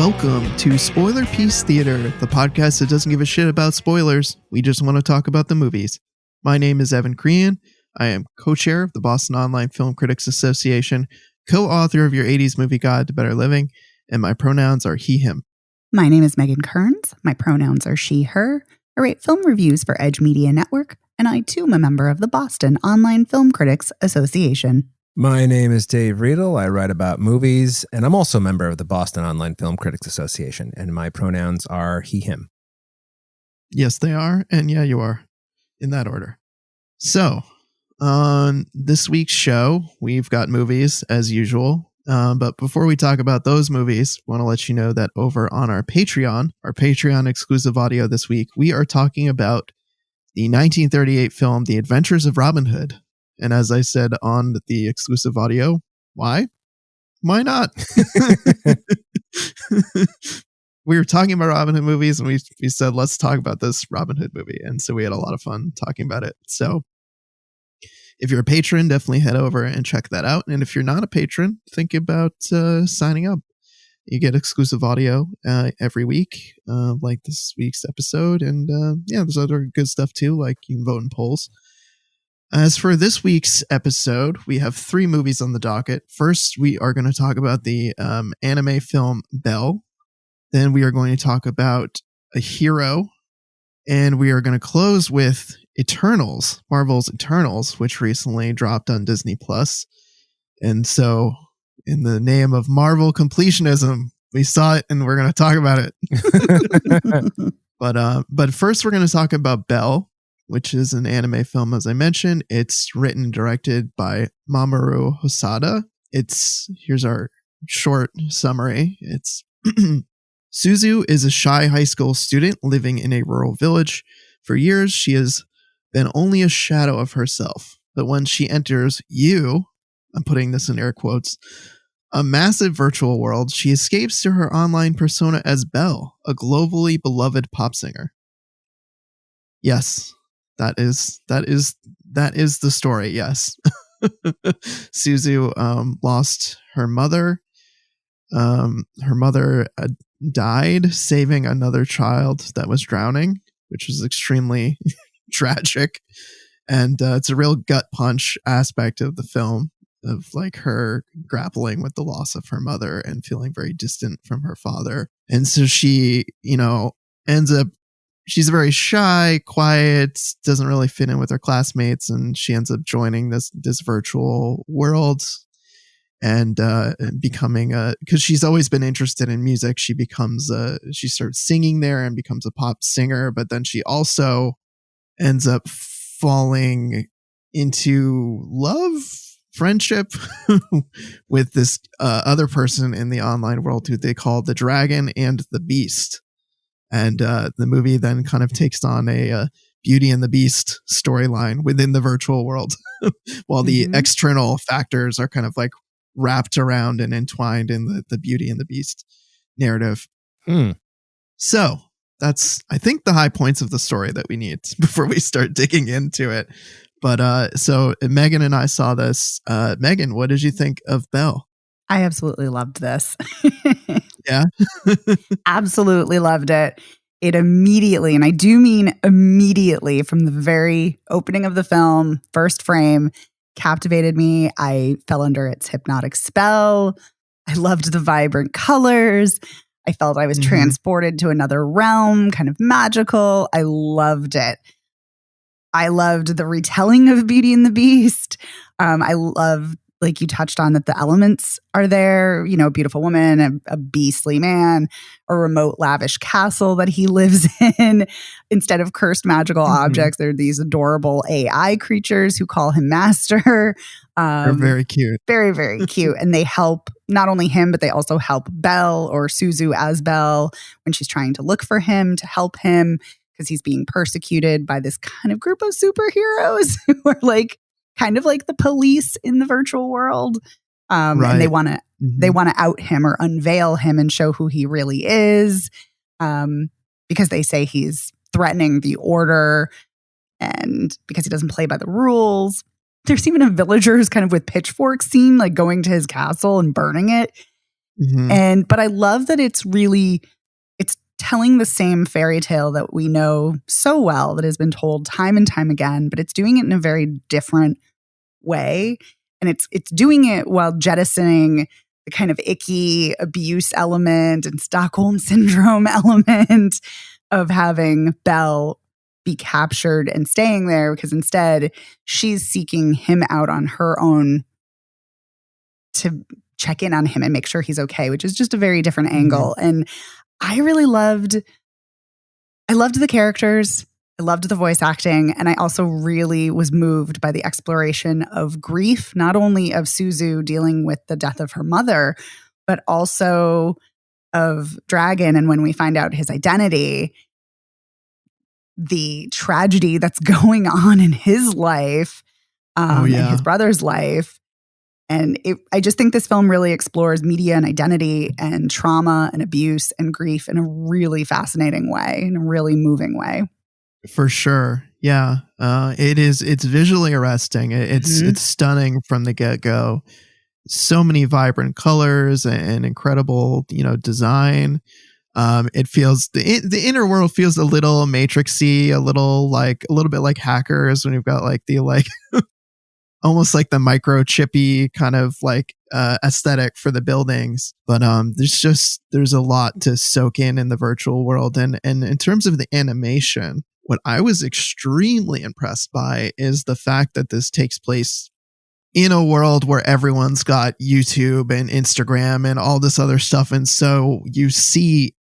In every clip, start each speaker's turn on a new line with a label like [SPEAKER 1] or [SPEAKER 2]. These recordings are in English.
[SPEAKER 1] Welcome to Spoiler Piece Theater, the podcast that doesn't give a shit about spoilers. We just want to talk about the movies. My name is Evan Crean. I am co-chair of the Boston Online Film Critics Association, co-author of your 80s movie guide to better living, and my pronouns are he, him.
[SPEAKER 2] My name is Megan Kearns. My pronouns are she, her. I write film reviews for Edge Media Network, and I too am a member of the Boston Online Film Critics Association.
[SPEAKER 3] My name is Dave Riedel. I write about movies, and I'm also a member of the Boston Online Film Critics Association, and my pronouns are he, him.
[SPEAKER 1] Yes, they are, and yeah, you are, in that order. So, on this week's show, we've got movies, as usual, but before we talk about those movies, I want to let you know that over on our Patreon exclusive audio this week, we are talking about the 1938 film, The Adventures of Robin Hood. And as I said on the exclusive audio, why? Why not? We were talking about Robin Hood movies, and we said, let's talk about this Robin Hood movie. And so we had a lot of fun talking about it. So if you're a patron, definitely head over and check that out. And if you're not a patron, think about signing up. You get exclusive audio every week, like this week's episode. And there's other good stuff too, like you can vote in polls. As for this week's episode, we have 3 movies on the docket. First, we are going to talk about the anime film Belle. Then we are going to talk about A Hero. And we are going to close with Eternals, Marvel's Eternals, which recently dropped on Disney+. And so, in the name of Marvel completionism, we saw it and we're going to talk about it. But first, we're going to talk about Belle, which is an anime film, as I mentioned. It's written and directed by Mamoru Hosoda. Here's our short summary. It's Suzu is a shy high school student living in a rural village. For years, she has been only a shadow of herself. But when she enters I'm putting this in air quotes, a massive virtual world, she escapes to her online persona as Belle, a globally beloved pop singer. Yes. That is the story. Yes. Suzu lost her mother. Her mother died saving another child that was drowning, which was extremely tragic. And it's a real gut punch aspect of the film, of like her grappling with the loss of her mother and feeling very distant from her father. And so she, ends up, she's very shy, quiet, doesn't really fit in with her classmates, and she ends up joining this virtual world and becoming because she's always been interested in music. She starts singing there and becomes a pop singer, but then she also ends up falling into love, friendship with this other person in the online world who they call the Dragon and the Beast. And the movie then kind of takes on a Beauty and the Beast storyline within the virtual world, while the external factors are kind of like wrapped around and entwined in the Beauty and the Beast narrative. So that's, I think, the high points of the story that we need before we start digging into it. But so Megan and I saw this. Megan, what did you think of Belle?
[SPEAKER 2] I absolutely loved this.
[SPEAKER 1] Yeah.
[SPEAKER 2] Absolutely loved it. It immediately, and I do mean immediately, from the very opening of the film, first frame, captivated me. I fell under its hypnotic spell. I loved the vibrant colors. I felt I was transported to another realm, kind of magical. I loved it. I loved the retelling of Beauty and the Beast. I loved, like you touched on, that the elements are there, a beautiful woman, a beastly man, a remote lavish castle that he lives in. Instead of cursed magical objects, there are these adorable AI creatures who call him master.
[SPEAKER 1] They're very cute.
[SPEAKER 2] Very, very cute. And they help not only him, but they also help Belle, or Suzu as Belle, when she's trying to look for him, to help him because he's being persecuted by this kind of group of superheroes who are like, kind of like the police in the virtual world. Right. And they want to out him or unveil him and show who he really is, because they say he's threatening the order and because he doesn't play by the rules. There's even a villager who's kind of with pitchforks seen, like going to his castle and burning it. But I love that it's telling the same fairy tale that we know so well, that has been told time and time again, but it's doing it in a very different way. And it's doing it while jettisoning the kind of icky abuse element and Stockholm syndrome element of having Belle be captured and staying there, because instead she's seeking him out on her own to check in on him and make sure he's okay, which is just a very different angle. And I really loved the characters. I loved the voice acting. And I also really was moved by the exploration of grief, not only of Suzu dealing with the death of her mother, but also of Dragon. And when we find out his identity, the tragedy that's going on in his life, and his brother's life. And I just think this film really explores media and identity and trauma and abuse and grief in a really fascinating way, in a really moving way.
[SPEAKER 1] For sure. Yeah. It's visually arresting. It's stunning from the get-go. So many vibrant colors and incredible, design. It feels the inner world feels a little Matrixy, a little bit like Hackers, when you've got the almost like the microchippy kind of aesthetic for the buildings. But there's a lot to soak in the virtual world. And in terms of the animation, what I was extremely impressed by is the fact that this takes place in a world where everyone's got YouTube and Instagram and all this other stuff. And so you see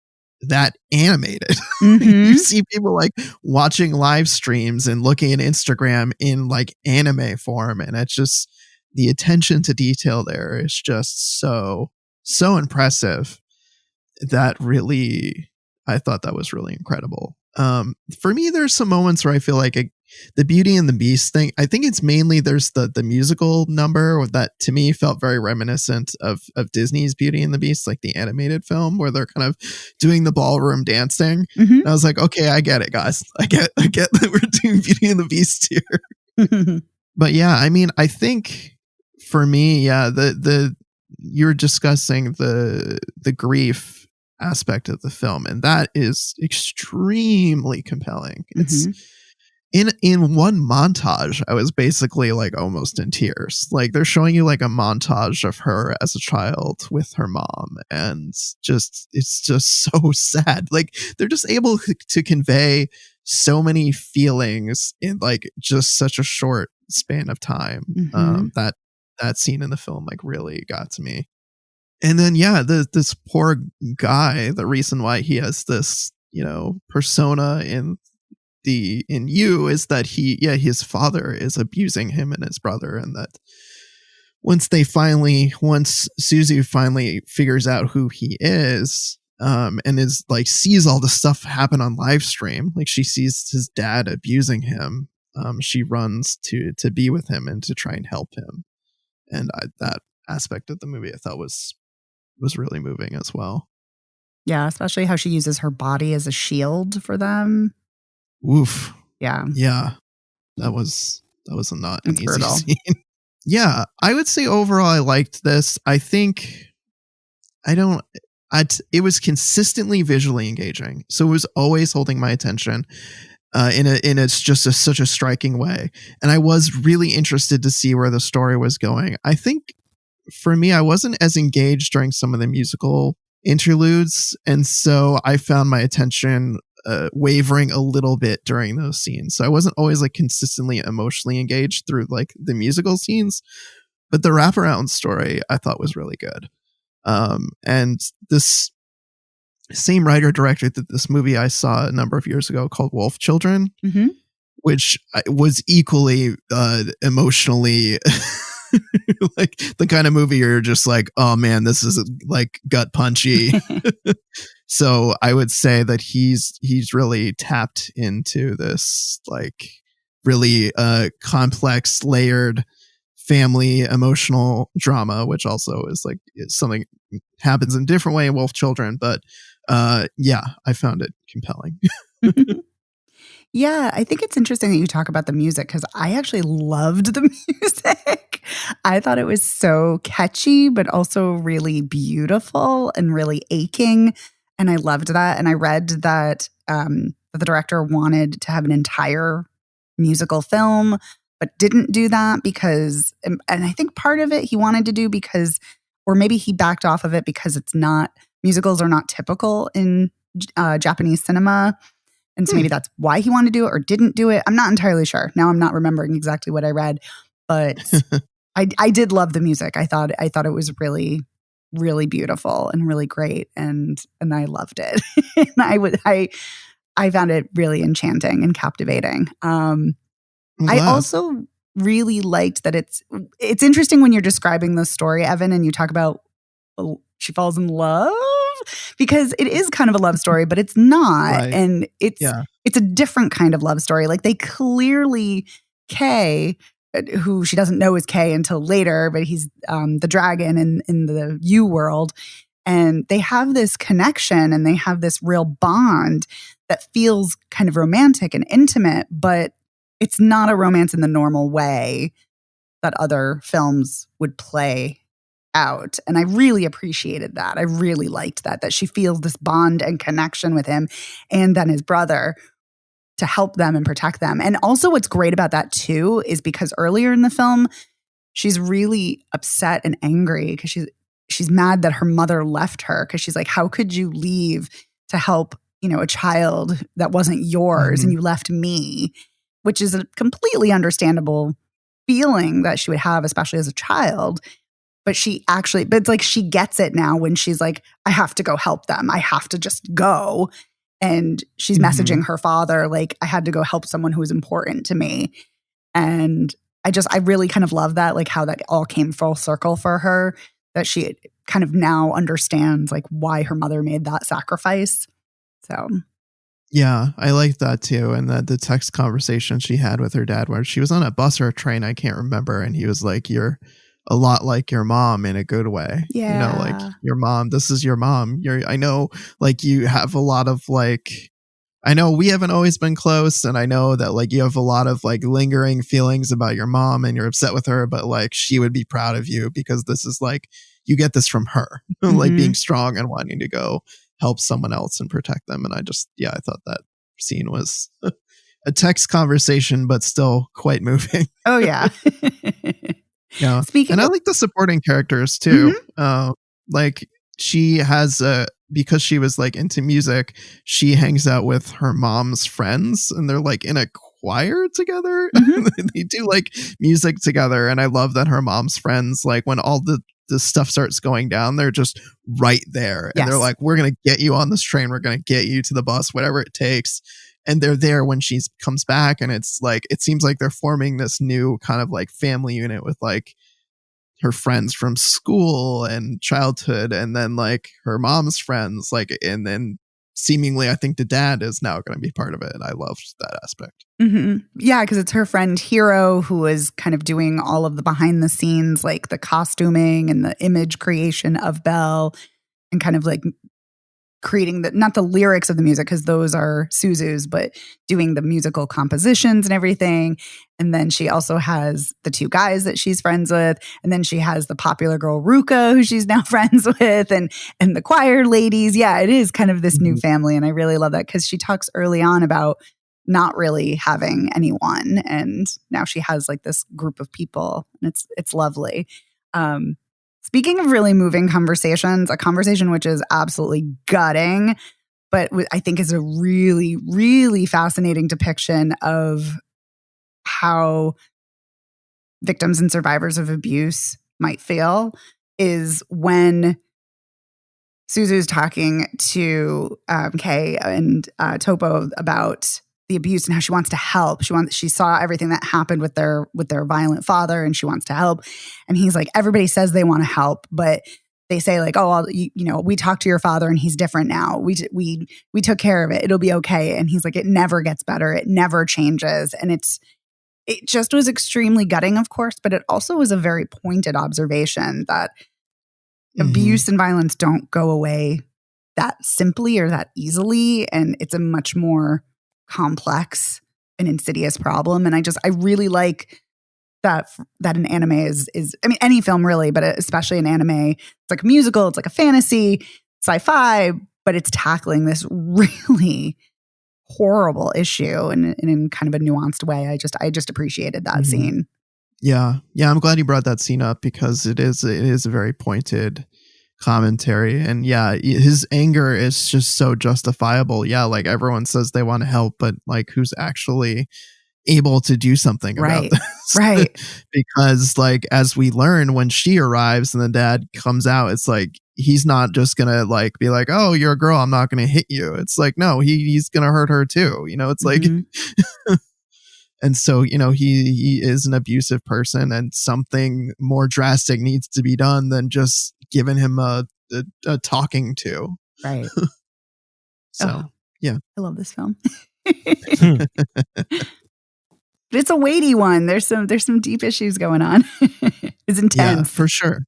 [SPEAKER 1] that animated. You see people watching live streams and looking at Instagram in anime form. And it's just, the attention to detail there is just so impressive. That really, I thought that was really incredible. For me, there's some moments where I feel like the Beauty and the Beast thing, I think it's mainly there's the musical number that to me felt very reminiscent of Disney's Beauty and the Beast, like the animated film, where they're kind of doing the ballroom dancing. And I was like, okay, I get it, guys. I get that we're doing Beauty and the Beast here. But yeah, I mean, I think for me, you're discussing the grief aspect of the film, and that is extremely compelling. It's in one montage, I was basically almost in tears. They're showing you a montage of her as a child with her mom, and it's just so sad. They're just able to convey so many feelings in just such a short span of time. That scene in the film really got to me. And then this poor guy, the reason why he has this persona in You is that his father is abusing him and his brother, and that once Suzu finally figures out who he is, and is sees all the stuff happen on live stream, she sees his dad abusing him, she runs to be with him and to try and help him. And that aspect of the movie I thought was really moving as well.
[SPEAKER 2] Yeah, especially how she uses her body as a shield for them.
[SPEAKER 1] Oof.
[SPEAKER 2] Yeah.
[SPEAKER 1] Yeah. That was not an easy scene. Yeah. I would say overall I liked this. I think it was consistently visually engaging. So it was always holding my attention in it's just such a striking way. And I was really interested to see where the story was going. I think for me, I wasn't as engaged during some of the musical interludes. And so I found my attention wavering a little bit during those scenes. So I wasn't always consistently emotionally engaged through the musical scenes, but the wraparound story I thought was really good. And this same writer director did this movie I saw a number of years ago called Wolf Children, which was equally emotionally the kind of movie you're just oh man, this is gut punchy. So I would say that he's really tapped into this really complex, layered family emotional drama, which also is something happens in a different way in Wolf Children. But I found it compelling.
[SPEAKER 2] Yeah, I think it's interesting that you talk about the music because I actually loved the music. I thought it was so catchy, but also really beautiful and really aching. And I loved that. And I read that the director wanted to have an entire musical film, but didn't do that because, and I think part of it he wanted to do because, or maybe he backed off of it because musicals are not typical in Japanese cinema. And so maybe that's why he wanted to do it or didn't do it. I'm not entirely sure. Now I'm not remembering exactly what I read, but I did love the music. I thought it was really, really beautiful and really great, and I loved it. And I found it really enchanting and captivating. I also really liked that it's interesting when you're describing the story, Evan, and you talk about she falls in love, because it is kind of a love story, but it's not.
[SPEAKER 1] Right.
[SPEAKER 2] And it's a different kind of love story. Like, they clearly, Kay, who she doesn't know is Kay until later, but he's the dragon in the U world. And they have this connection and they have this real bond that feels kind of romantic and intimate, but it's not a romance in the normal way that other films would play out. And I really appreciated that. I really liked that she feels this bond and connection with him and then his brother to help them and protect them. And also what's great about that too is because earlier in the film, she's really upset and angry because she's mad that her mother left her, because she's like, how could you leave to help, a child that wasn't yours, and you left me, which is a completely understandable feeling that she would have, especially as a child. But it's like she gets it now when she's like, I have to go help them. I have to just go. And she's messaging her father, like, I had to go help someone who was important to me. And I really kind of love that, like how that all came full circle for her, that she kind of now understands like why her mother made that sacrifice. So.
[SPEAKER 1] Yeah, I like that too. And the text conversation she had with her dad, where she was on a bus or a train, I can't remember. And he was like, you're a lot like your mom in a good way.
[SPEAKER 2] Yeah.
[SPEAKER 1] Like your mom, this is your mom. I know, like, you have a lot of like, I know we haven't always been close, and I know that like you have a lot of like lingering feelings about your mom and you're upset with her, but like she would be proud of you because this is like, you get this from her, like being strong and wanting to go help someone else and protect them. And I thought that scene was a text conversation, but still quite moving.
[SPEAKER 2] Oh yeah.
[SPEAKER 1] Yeah. I like the supporting characters too. Like she has because she was like into music, she hangs out with her mom's friends and they're like in a choir together. They do like music together. And I love that her mom's friends, like when all the stuff starts going down, they're just right there. And they're like, we're going to get you on this train. We're going to get you to the bus, whatever it takes. And they're there when she comes back. And it's like, it seems like they're forming this new kind of like family unit with like her friends from school and childhood. And then like her mom's friends, like, and then seemingly, I think the dad is now going to be part of it. And I loved that aspect.
[SPEAKER 2] Yeah, because it's her friend Hiro who is kind of doing all of the behind the scenes, like the costuming and the image creation of Belle, and kind of like creating not the lyrics of the music, because those are Suzu's, but doing the musical compositions and everything. And then she also has the two guys that she's friends with. And then she has the popular girl Ruka, who she's now friends with, and the choir ladies. Yeah, it is kind of this new family. And I really love that, because she talks early on about not really having anyone. And now she has like this group of people, and it's lovely. Speaking of really moving conversations, a conversation which is absolutely gutting, but I think is a really, really fascinating depiction of how victims and survivors of abuse might feel, is when Suzu's talking to Kay and Topo about the abuse and how she wants to help. She saw everything that happened with their violent father, and she wants to help. And he's like, everybody says they want to help, but they say like, oh, we talked to your father and he's different now. We took care of it. It'll be okay. And he's like, it never gets better. It never changes. And it just was extremely gutting, of course, but it also was a very pointed observation that abuse and violence don't go away that simply or that easily. And it's a much more complex and insidious problem. And I really like that an anime is, I mean, any film really, but especially an anime, it's like a musical, it's like a fantasy, sci-fi, but it's tackling this really horrible issue and in kind of a nuanced way. I just appreciated that scene.
[SPEAKER 1] Yeah. I'm glad you brought that scene up because it is a very pointed commentary. And yeah, his anger is just so justifiable. Yeah, like everyone says they want to help, but like who's actually able to do something about this?
[SPEAKER 2] Right.
[SPEAKER 1] Because like as we learn when she arrives and the dad comes out, it's like he's not just gonna like be like, oh, you're a girl, I'm not gonna hit you. It's like, no, he's gonna hurt her too. You know, it's like and so, you know, he is an abusive person and something more drastic needs to be done than just giving him a talking to.
[SPEAKER 2] Right.
[SPEAKER 1] So, yeah.
[SPEAKER 2] I love this film. But it's a weighty one. There's some deep issues going on. It's intense.
[SPEAKER 1] Yeah, for sure.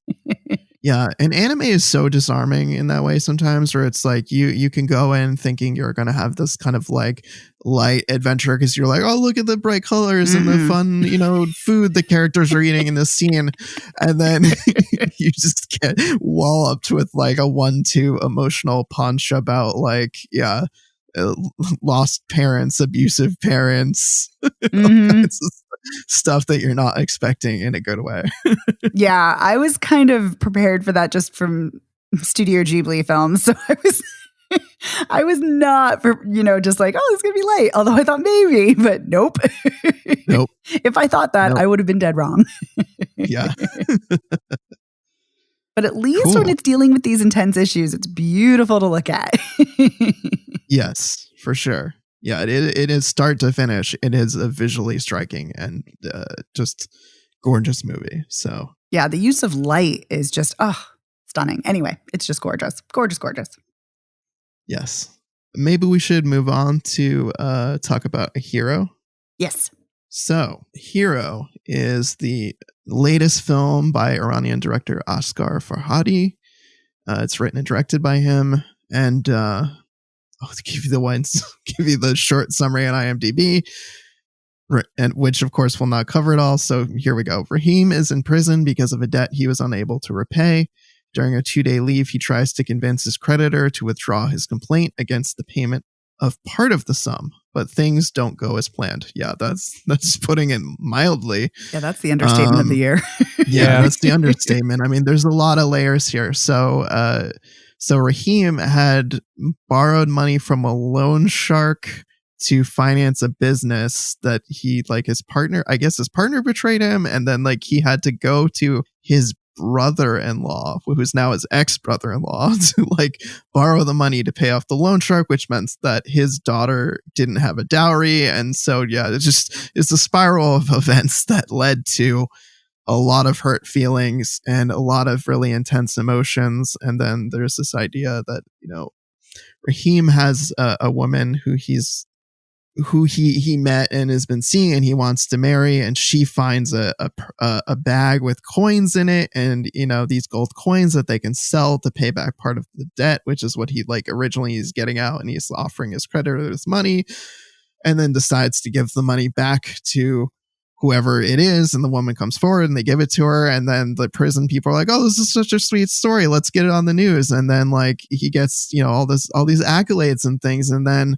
[SPEAKER 1] Yeah, and anime is so disarming in that way sometimes where it's like you can go in thinking you're going to have this kind of like light adventure because you're like, oh, look at the bright colors and the fun, you know, food the characters are eating in this scene. And then you just get walloped with like a 1-2 emotional punch about like, yeah, lost parents, abusive parents, all kinds of stuff that you're not expecting in a good way.
[SPEAKER 2] Yeah, I was kind of prepared for that just from Studio Ghibli films. So I was not, just like, oh, it's going to be light. Although I thought maybe, but nope.
[SPEAKER 1] Nope.
[SPEAKER 2] If I thought that, I would have been dead wrong.
[SPEAKER 1] Yeah.
[SPEAKER 2] But at least when it's dealing with these intense issues, it's beautiful to look at.
[SPEAKER 1] Yes, for sure. Yeah, it is start to finish. It is a visually striking and just gorgeous movie. So
[SPEAKER 2] yeah, the use of light is just stunning. Anyway, it's just gorgeous, gorgeous, gorgeous.
[SPEAKER 1] Yes, maybe we should move on to talk about A Hero.
[SPEAKER 2] Yes.
[SPEAKER 1] So Hero is the latest film by Iranian director Asghar Farhadi. It's written and directed by him, and to give you the short summary on IMDb, and which of course will not cover it all. So here we go. Rahim is in prison because of a debt he was unable to repay. During a 2-day leave, he tries to convince his creditor to withdraw his complaint against the payment of part of the sum, but things don't go as planned. Yeah, that's putting it mildly.
[SPEAKER 2] Yeah, that's the understatement of the year.
[SPEAKER 1] Yeah, that's the understatement. I mean, there's a lot of layers here. So Rahim had borrowed money from a loan shark to finance a business that his partner betrayed him. And then he had to go to his brother-in-law, who's now his ex-brother-in-law, to borrow the money to pay off the loan shark, which meant that his daughter didn't have a dowry. And so, yeah, it's a spiral of events that led to a lot of hurt feelings and a lot of really intense emotions. And then there's this idea that, Rahim has a woman who he met and has been seeing and he wants to marry, and she finds a bag with coins in it, and these gold coins that they can sell to pay back part of the debt, which is what he originally is getting out, and he's offering his creditors money, and then decides to give the money back to whoever it is, and the woman comes forward and they give it to her, and then the prison people are like, oh, this is such a sweet story, let's get it on the news. And then he gets all these accolades and things, and then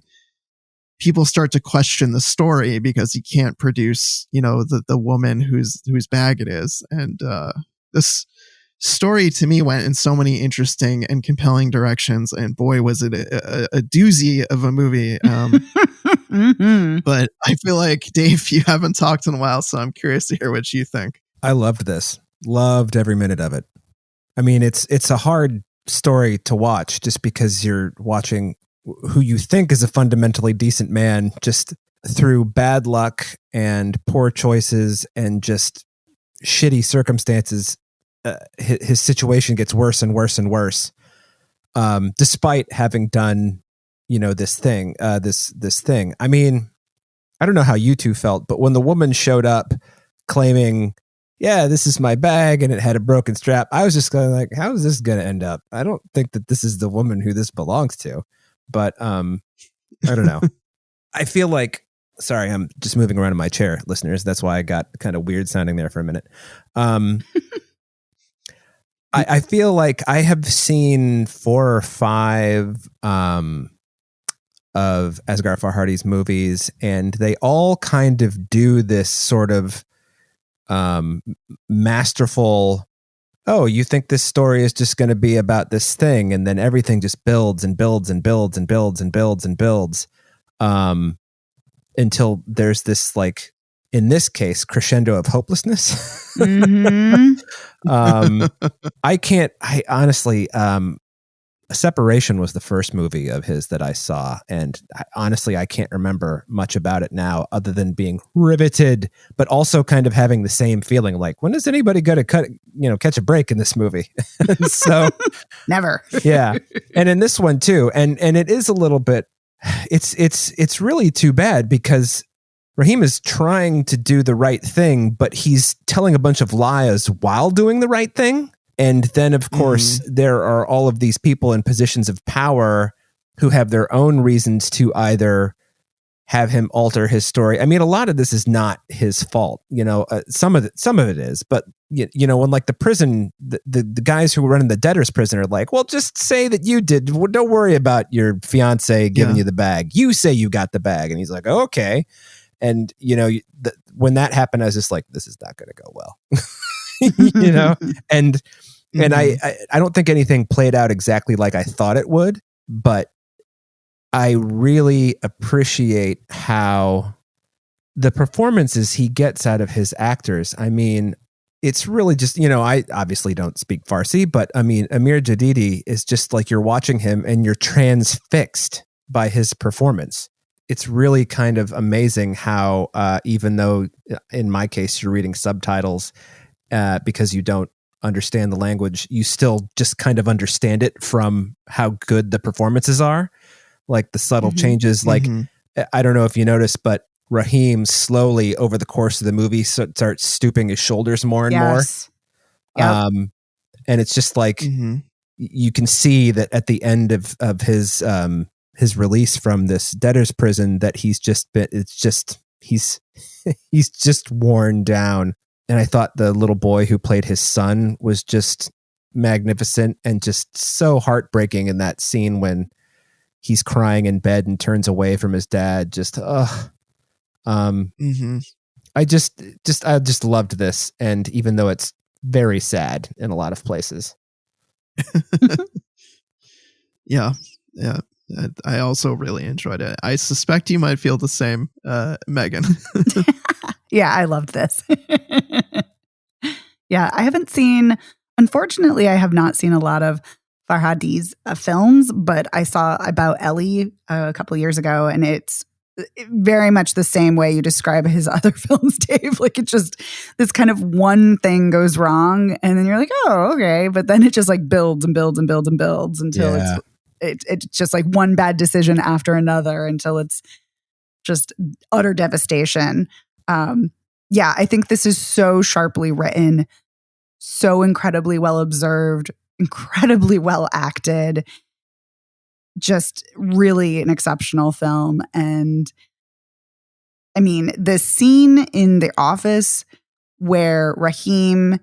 [SPEAKER 1] people start to question the story because he can't produce the woman whose bag it is. And this story to me went in so many interesting and compelling directions, and boy, was it a doozy of a movie. But I feel like, Dave, you haven't talked in a while, so I'm curious to hear what you think.
[SPEAKER 3] I loved this. Loved every minute of it. I mean, it's a hard story to watch just because you're watching who you think is a fundamentally decent man just through bad luck and poor choices and just shitty circumstances. His situation gets worse and worse and worse, despite having done this thing. I mean, I don't know how you two felt, but when the woman showed up claiming, yeah, this is my bag and it had a broken strap, I was just kind of like, how is this going to end up? I don't think that this is the woman who this belongs to, but I don't know. I feel like, sorry, I'm just moving around in my chair, listeners. That's why I got kind of weird sounding there for a minute. I feel like I have seen 4 or 5 of Asghar Farhadi's movies, and they all kind of do this sort of masterful, oh, you think this story is just going to be about this thing, and then everything just builds and builds and builds and builds and builds and builds until there's this, like, in this case, crescendo of hopelessness. I honestly, Separation was the first movie of his that I saw, and honestly, I can't remember much about it now other than being riveted, but also kind of having the same feeling like, when is anybody going to catch a break in this movie? So
[SPEAKER 2] never.
[SPEAKER 3] Yeah. And in this one too, and it is a little bit, it's really too bad because Raheem is trying to do the right thing, but he's telling a bunch of lies while doing the right thing. And then, of course, there are all of these people in positions of power who have their own reasons to either have him alter his story. I mean, a lot of this is not his fault. Some of it is, but when like the prison, the guys who were running the debtor's prison are like, well, just say that you did. Don't worry about your fiance giving you the bag. You say you got the bag. And he's like, okay. And, when that happened, I was just like, this is not going to go well. And I don't think anything played out exactly like I thought it would, but I really appreciate how the performances he gets out of his actors. I mean, it's really just, I obviously don't speak Farsi, but I mean, Amir Jadidi is just like, you're watching him and you're transfixed by his performance. It's really kind of amazing how, even though in my case, you're reading subtitles, because you don't understand the language, you still just kind of understand it from how good the performances are, like the subtle changes. Like, I don't know if you noticed, but Raheem slowly over the course of the movie starts stooping his shoulders more and more. Yep. And it's just like, you can see that at the end of his release from this debtor's prison that he's just worn down. And I thought the little boy who played his son was just magnificent and just so heartbreaking in that scene when he's crying in bed and turns away from his dad. I just loved this. And even though it's very sad in a lot of places.
[SPEAKER 1] Yeah. I also really enjoyed it. I suspect you might feel the same, Megan.
[SPEAKER 2] Yeah, I loved this. Yeah, unfortunately, I have not seen a lot of Farhadi's films, but I saw About Ellie a couple of years ago, and it's very much the same way you describe his other films, Dave. Like, it's just this kind of one thing goes wrong, and then you're like, oh, okay. But then it just like builds and builds and builds and builds until it's just like one bad decision after another until it's just utter devastation. I think this is so sharply written, so incredibly well observed, incredibly well acted, just really an exceptional film. And I mean, the scene in the office where Raheem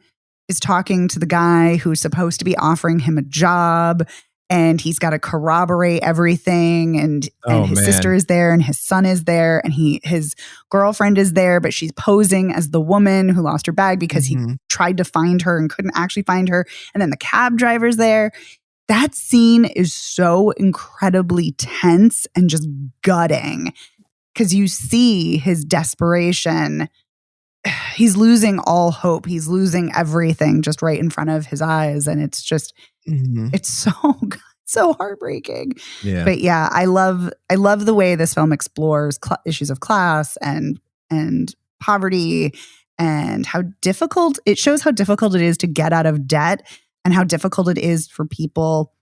[SPEAKER 2] is talking to the guy who's supposed to be offering him a job, and he's got to corroborate everything, and his sister is there, and his son is there, and his girlfriend is there, but she's posing as the woman who lost her bag because he tried to find her and couldn't actually find her, and then the cab driver's there. That scene is so incredibly tense and just gutting because you see his desperation. He's losing all hope. He's losing everything just right in front of his eyes. And it's just, it's so heartbreaking.
[SPEAKER 3] Yeah.
[SPEAKER 2] But yeah, I love the way this film explores issues of class and poverty, and how difficult it shows how difficult it is to get out of debt, and how difficult it is for people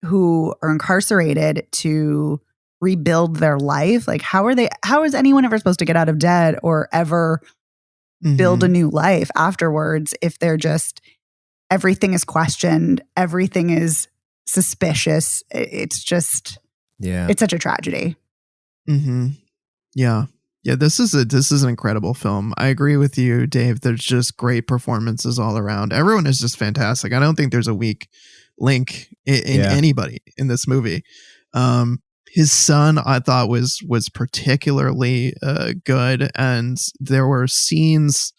[SPEAKER 2] who are incarcerated to rebuild their life. Like, how is anyone ever supposed to get out of debt or ever build a new life afterwards if they're just, everything is questioned, everything is suspicious? It's just, it's such a tragedy.
[SPEAKER 1] Yeah. Yeah, this is an incredible film. I agree with you, Dave. There's just great performances all around. Everyone is just fantastic. I don't think there's a weak link in anybody in this movie. His son, I thought was particularly good, and there were scenes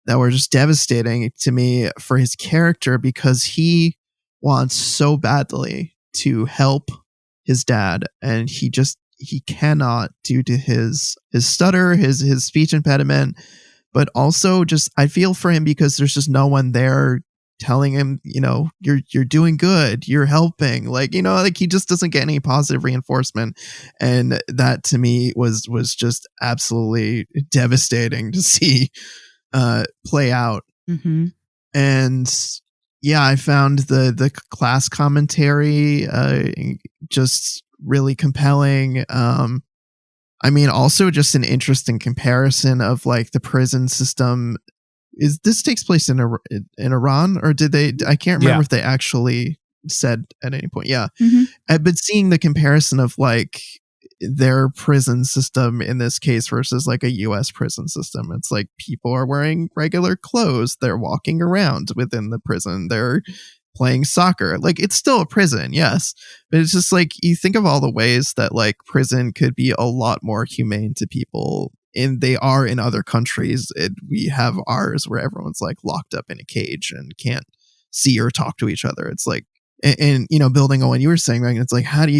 [SPEAKER 1] that were just devastating to me for his character because he wants so badly to help his dad, and he cannot due to his stutter, his speech impediment, but also just I feel for him because there's just no one there telling him, you're doing good, you're helping, like he just doesn't get any positive reinforcement, and that to me was just absolutely devastating to see play out.
[SPEAKER 2] Mm-hmm.
[SPEAKER 1] And yeah, I found the class commentary just really compelling. I mean, also just an interesting comparison of like the prison system. Is this takes place in Iran, or did they? I can't remember if they actually said at any point. Yeah,
[SPEAKER 2] Mm-hmm.
[SPEAKER 1] but seeing the comparison of like their prison system in this case versus like a US prison system, it's like people are wearing regular clothes, they're walking around within the prison, they're playing soccer, like it's still a prison, yes, but it's just like you think of all the ways that like prison could be a lot more humane to people, and they are in other countries. We have ours where everyone's like locked up in a cage and can't see or talk to each other. It's like, and building on what you were saying, right, it's like how do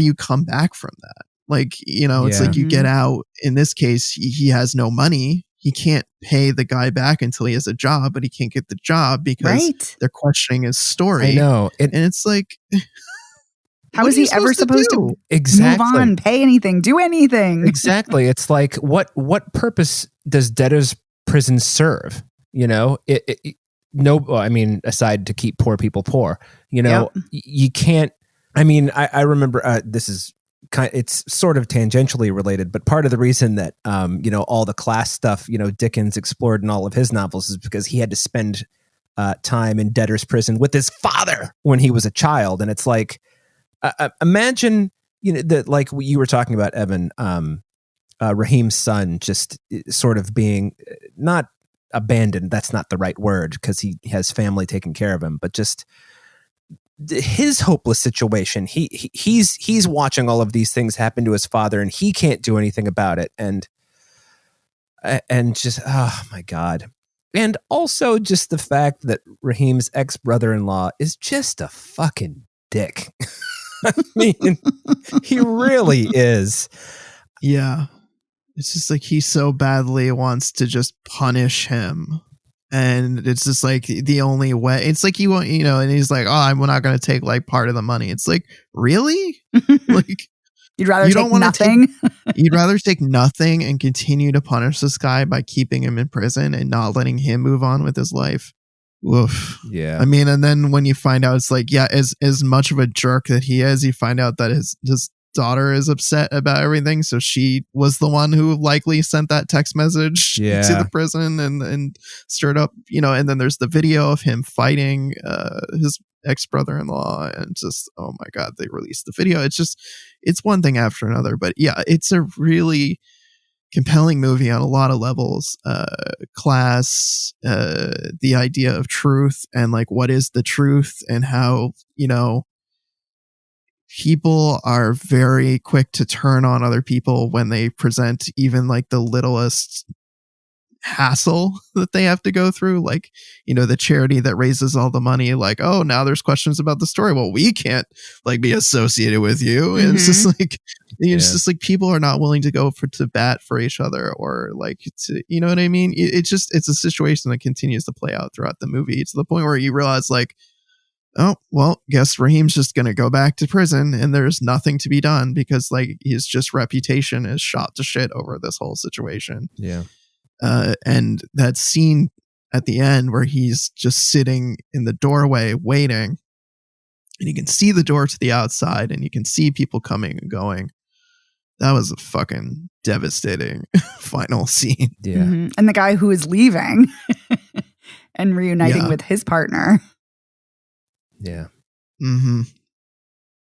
[SPEAKER 1] you come back from that? Like, it's like you get out. In this case, he has no money. He can't pay the guy back until he has a job, but he can't get the job because they're questioning his story.
[SPEAKER 3] I know.
[SPEAKER 1] And it's like,
[SPEAKER 2] how is he ever supposed to move on, pay anything, do anything?
[SPEAKER 3] Exactly. It's like, what purpose does debtor's prison serve? No, I mean, aside to keep poor people poor, you can't, I mean, I remember, this is it's sort of tangentially related, but part of the reason that, all the class stuff, Dickens explored in all of his novels is because he had to spend time in debtor's prison with his father when he was a child. And it's like, imagine, that like you were talking about, Evan, Raheem's son just sort of being not abandoned. That's not the right word because he has family taking care of him, but just his hopeless situation. He's watching all of these things happen to his father, and he can't do anything about it. And just, oh my God. And also just the fact that Raheem's ex-brother-in-law is just a fucking dick. I mean, he really is.
[SPEAKER 1] Yeah. It's just like he so badly wants to just punish him. And it's just like the only way. It's like he won't, and he's like, oh, I'm not going to take like part of the money. It's like, really? Like,
[SPEAKER 2] you'd rather take nothing?
[SPEAKER 1] You'd rather take nothing and continue to punish this guy by keeping him in prison and not letting him move on with his life. Oof.
[SPEAKER 3] Yeah.
[SPEAKER 1] I mean, and then when you find out, it's like, yeah, as much of a jerk that he is, you find out that his daughter is upset about everything, so she was the one who likely sent that text message to the prison and stirred up, and then there's the video of him fighting his ex-brother-in-law, and just, oh my God, they released the video. It's one thing after another, but yeah, it's a really compelling movie on a lot of levels. Class, the idea of truth, and like what is the truth, and how people are very quick to turn on other people when they present even like the littlest hassle that they have to go through, like the charity that raises all the money, like, oh, now there's questions about the story, well, we can't like be associated with you. And it's just like just like people are not willing to go to bat for each other, or like to, what I mean. It's a situation that continues to play out throughout the movie, to the point where you realize like, oh, well, guess Raheem's just going to go back to prison and there's nothing to be done because like his just reputation is shot to shit over this whole situation.
[SPEAKER 3] Yeah.
[SPEAKER 1] And that scene at the end where he's just sitting in the doorway waiting, and you can see the door to the outside and you can see people coming and going. That was a fucking devastating final scene.
[SPEAKER 3] Yeah.
[SPEAKER 2] Mm-hmm. And the guy who is leaving and reuniting with his partner.
[SPEAKER 3] Yeah.
[SPEAKER 1] Mm-hmm.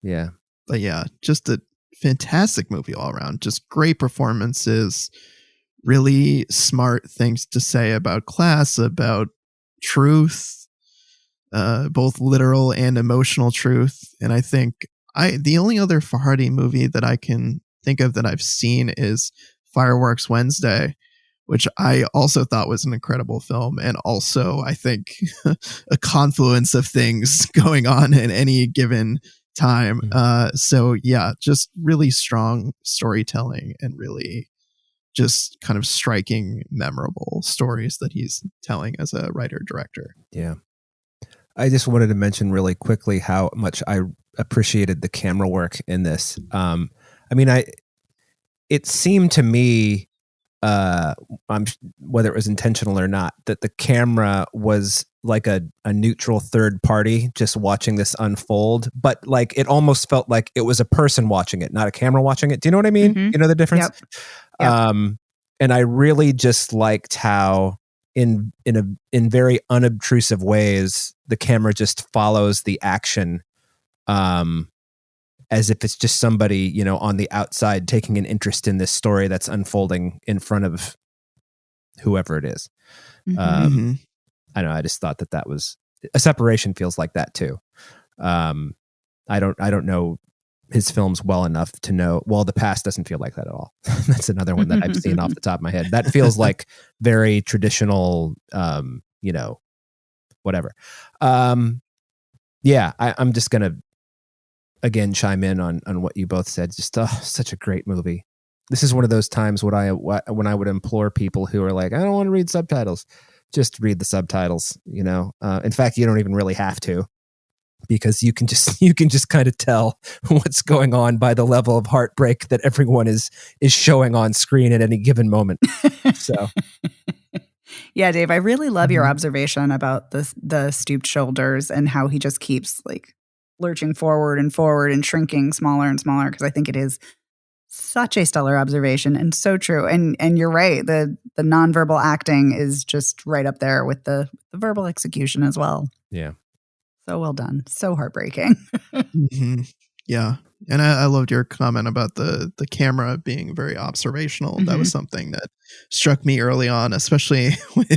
[SPEAKER 3] Yeah.
[SPEAKER 1] But yeah, just a fantastic movie all around. Just great performances, really smart things to say about class, about truth, both literal and emotional truth. And I think the only other Farhadi movie that I can think of that I've seen is Fireworks Wednesday, which I also thought was an incredible film, and also I think a confluence of things going on at any given time. So yeah, just really strong storytelling and really just kind of striking, memorable stories that he's telling as a writer-director.
[SPEAKER 3] Yeah. I just wanted to mention really quickly how much I appreciated the camera work in this. It seemed to me, whether it was intentional or not, that the camera was like a neutral third party just watching this unfold, but like it almost felt like it was a person watching it, not a camera watching it. Do you know what I mean?
[SPEAKER 2] Mm-hmm.
[SPEAKER 3] You know the difference?
[SPEAKER 2] Yep.
[SPEAKER 3] And I really just liked how in very unobtrusive ways the camera just follows the action, as if it's just somebody, you know, on the outside taking an interest in this story that's unfolding in front of whoever it is.
[SPEAKER 2] Mm-hmm.
[SPEAKER 3] I know. I just thought that was a separation. Feels like that too. I don't know his films well enough to know. Well, The Past doesn't feel like that at all. That's another one that I've seen off the top of my head. That feels like very traditional. You know, whatever. Yeah, I'm just gonna again chime in on what you both said. Just such a great movie. This is one of those times when I would implore people who are like, I don't want to read subtitles, just read the subtitles. You know, in fact, you don't even really have to, because you can just kind of tell what's going on by the level of heartbreak that everyone is showing on screen at any given moment. So.
[SPEAKER 2] Yeah, Dave, I really love your observation about the stooped shoulders and how he just keeps like lurching forward and shrinking smaller and smaller, because I think it is such a stellar observation and so true. And you're right, the nonverbal acting is just right up there with the verbal execution as well.
[SPEAKER 3] Yeah.
[SPEAKER 2] So well done. So heartbreaking.
[SPEAKER 1] Mm-hmm. Yeah. And I loved your comment about the camera being very observational. Mm-hmm. That was something that struck me early on, especially when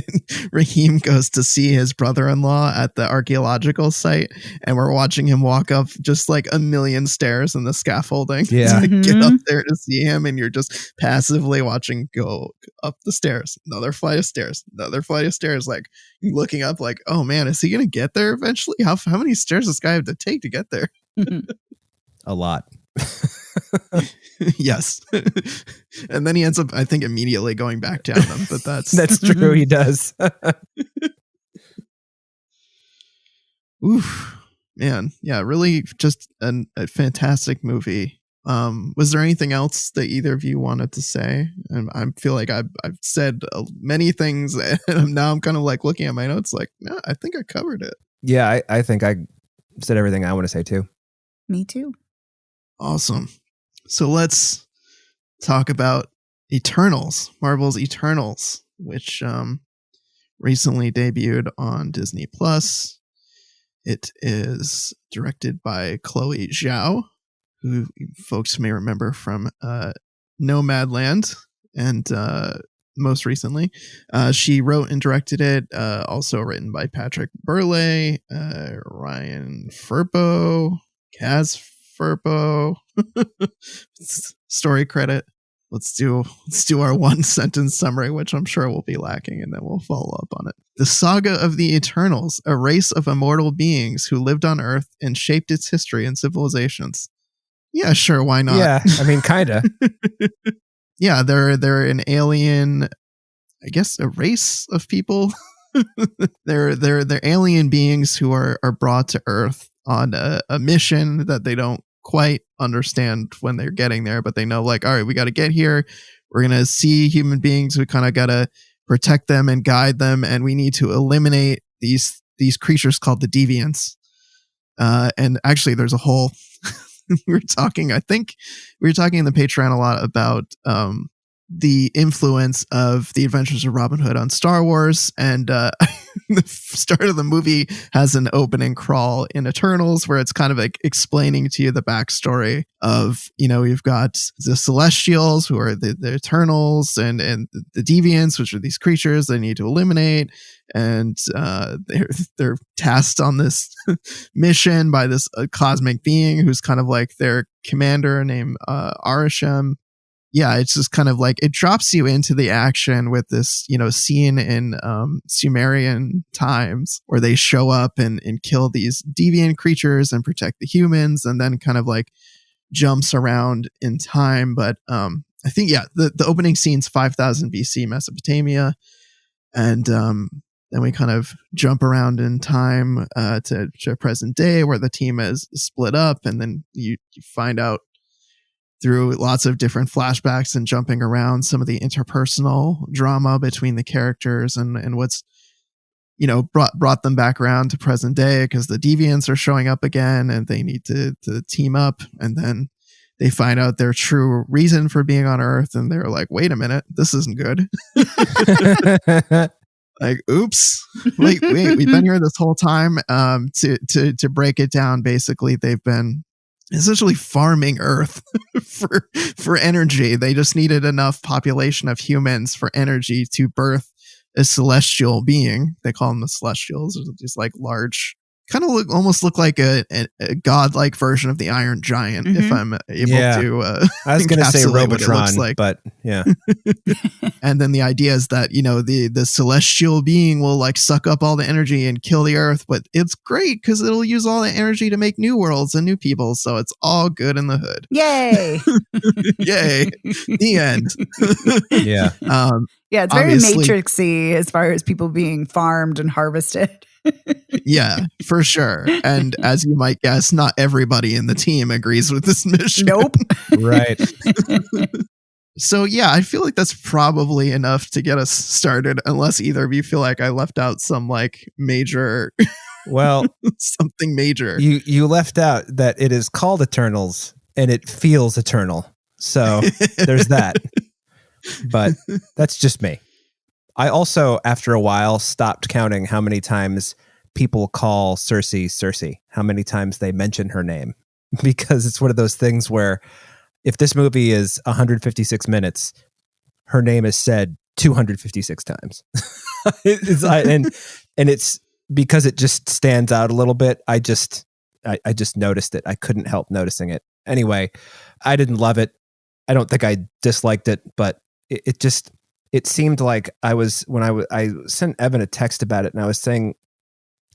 [SPEAKER 1] Raheem goes to see his brother-in-law at the archaeological site, and we're watching him walk up just like a million stairs in the scaffolding to get up there to see him, and you're just passively watching go up the stairs, another flight of stairs, like looking up like, oh man, is he gonna get there eventually? How many stairs does this guy have to take to get there?
[SPEAKER 3] A lot.
[SPEAKER 1] Yes. And then he ends up, I think, immediately going back down them, but
[SPEAKER 3] that's true. He does.
[SPEAKER 1] Oof, man. Yeah, really just a fantastic movie. Was there anything else that either of you wanted to say? And I feel like I've said many things, and now I'm kind of like looking at my notes like, no, I think I covered it.
[SPEAKER 3] Yeah, I think I said everything I want to say too.
[SPEAKER 2] Me too.
[SPEAKER 1] Awesome. So let's talk about Eternals, Marvel's Eternals, which recently debuted on Disney Plus. It is directed by Chloe Zhao, who folks may remember from Nomadland, and most recently, she wrote and directed it. Also written by Patrick Burleigh, Ryan Furbo, Kaz Furbo. Story credit. Let's do our one sentence summary, which I'm sure will be lacking, and then we'll follow up on it. The saga of the Eternals, a race of immortal beings who lived on Earth and shaped its history and civilizations. Yeah, sure, why not?
[SPEAKER 3] Yeah, I mean, kinda.
[SPEAKER 1] Yeah, they're an alien, I guess, a race of people. they're alien beings who are brought to Earth on a mission that they don't quite understand when they're getting there, but they know, like, all right, we got to get here. We're going to see human beings. We kind of got to protect them and guide them, and we need to eliminate these creatures called the Deviants. And actually, there's a whole... I think we were talking in the Patreon a lot about the influence of the Adventures of Robin Hood on Star Wars, and the start of the movie has an opening crawl in Eternals where it's kind of like explaining to you the backstory of, you've got the Celestials, who are the Eternals, and the Deviants, which are these creatures they need to eliminate, and they're tasked on this mission by this cosmic being who's kind of like their commander named Arishem. Yeah, it's just kind of like it drops you into the action with this, scene in Sumerian times where they show up and kill these deviant creatures and protect the humans, and then kind of like jumps around in time. But I think, the opening scene's 5000 BC Mesopotamia, and then we kind of jump around in time to present day where the team is split up, and then you find out through lots of different flashbacks and jumping around some of the interpersonal drama between the characters and what's, brought them back around to present day, because the Deviants are showing up again and they need to team up. And then they find out their true reason for being on Earth, and they're like, wait a minute, this isn't good. Like, oops, wait, we've been here this whole time. To break it down, basically, they've been essentially farming Earth for energy. They just needed enough population of humans for energy to birth a celestial being. They call them the Celestials. These like large, kind of almost look like a godlike version of the Iron Giant. Mm-hmm. If I'm able to,
[SPEAKER 3] I was going to say Robotron, like. But yeah.
[SPEAKER 1] And then the idea is that, the celestial being will like suck up all the energy and kill the Earth, but it's great because it'll use all the energy to make new worlds and new people. So it's all good in the hood.
[SPEAKER 2] Yay.
[SPEAKER 1] Yay. The end.
[SPEAKER 3] Yeah.
[SPEAKER 2] Yeah. It's very Matrix-y as far as people being farmed and harvested.
[SPEAKER 1] Yeah, for sure. And as you might guess, not everybody in the team agrees with this mission.
[SPEAKER 2] Nope.
[SPEAKER 3] Right.
[SPEAKER 1] So yeah, I feel like that's probably enough to get us started, unless either of you feel like I left out some like major, something major.
[SPEAKER 3] You left out that it is called Eternals and it feels eternal. So there's that. But that's just me. I also, after a while, stopped counting how many times people call Cersei, how many times they mention her name. Because it's one of those things where if this movie is 156 minutes, her name is said 256 times. And it's because it just stands out a little bit. I just noticed it. I couldn't help noticing it. Anyway, I didn't love it. I don't think I disliked it, but it seemed like I sent Evan a text about it, and I was saying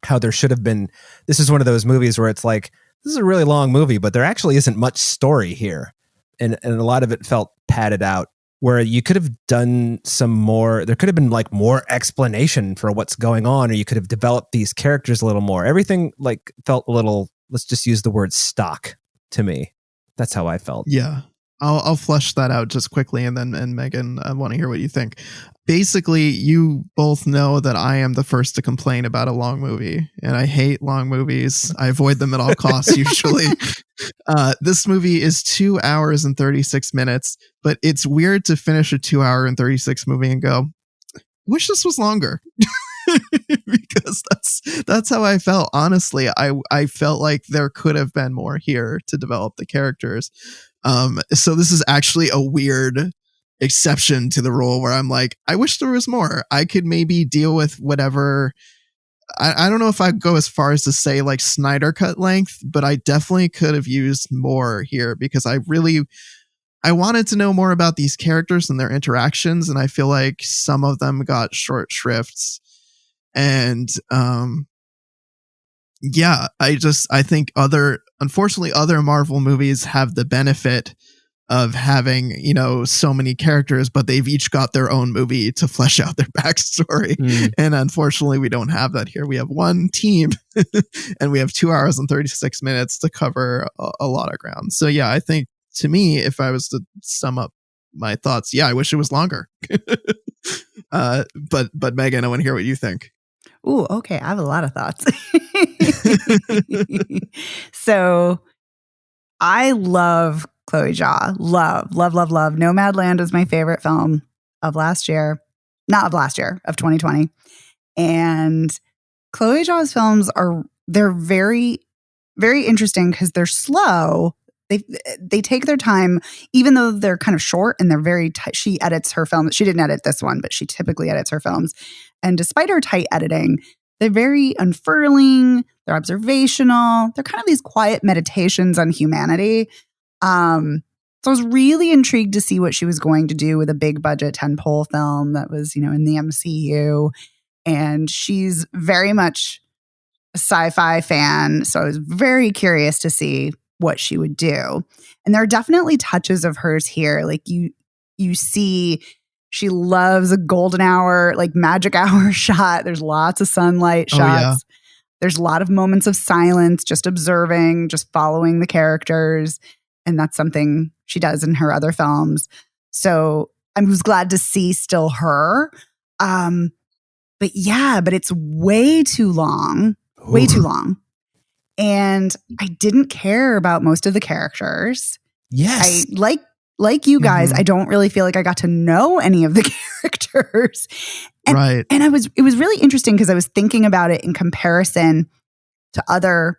[SPEAKER 3] how there should have been. This is one of those movies where it's like, this is a really long movie, but there actually isn't much story here. And a lot of it felt padded out, where you could have done some more. There could have been like more explanation for what's going on, or you could have developed these characters a little more. Everything like felt a little, let's just use the word stock to me. That's how I felt.
[SPEAKER 1] Yeah. I'll flesh that out just quickly, and Megan, I want to hear what you think. Basically, you both know that I am the first to complain about a long movie, and I hate long movies. I avoid them at all costs, usually. This movie is 2 hours and 36 minutes, but it's weird to finish a 2 hour and 36 movie and go, I wish this was longer. Because that's how I felt. Honestly, I felt like there could have been more here to develop the characters. So this is actually a weird exception to the rule where I'm like, I wish there was more. I could maybe deal with whatever. I don't know if I'd go as far as to say like Snyder cut length, but I definitely could have used more here, because I wanted to know more about these characters and their interactions, and I feel like some of them got short shrifts. And yeah, I think unfortunately other Marvel movies have the benefit of having, so many characters, but they've each got their own movie to flesh out their backstory. And unfortunately we don't have that here. We have one team and we have 2 hours and 36 minutes to cover a lot of ground. So yeah, I think to me, if I was to sum up my thoughts, yeah, I wish it was longer. But Megan, I want to hear what you think.
[SPEAKER 2] Ooh, okay. I have a lot of thoughts. So I love Chloe Zhao. Love, love, love, love. Nomadland was my favorite film of last year. Not of last year, of 2020. And Chloe Zhao's films they're very, very interesting because they're slow. They take their time, even though they're kind of short and they're very she edits her films. She didn't edit this one, but she typically edits her films. And despite her tight editing, they're very unfurling. They're observational. They're kind of these quiet meditations on humanity. So I was really intrigued to see what she was going to do with a big budget tentpole film that was, in the MCU. And she's very much a sci-fi fan. So I was very curious to see what she would do. And there are definitely touches of hers here. Like you see she loves a golden hour, like magic hour shot. There's lots of sunlight shots.
[SPEAKER 1] Yeah.
[SPEAKER 2] There's a lot of moments of silence, just observing, just following the characters. And that's something she does in her other films. So I was glad to see still her. But it's way too long.
[SPEAKER 3] Ooh.
[SPEAKER 2] Way too long. And I didn't care about most of the characters.
[SPEAKER 3] Yes.
[SPEAKER 2] I like you guys, I don't really feel like I got to know any of the characters. And,
[SPEAKER 1] right.
[SPEAKER 2] And it was really interesting because I was thinking about it in comparison to other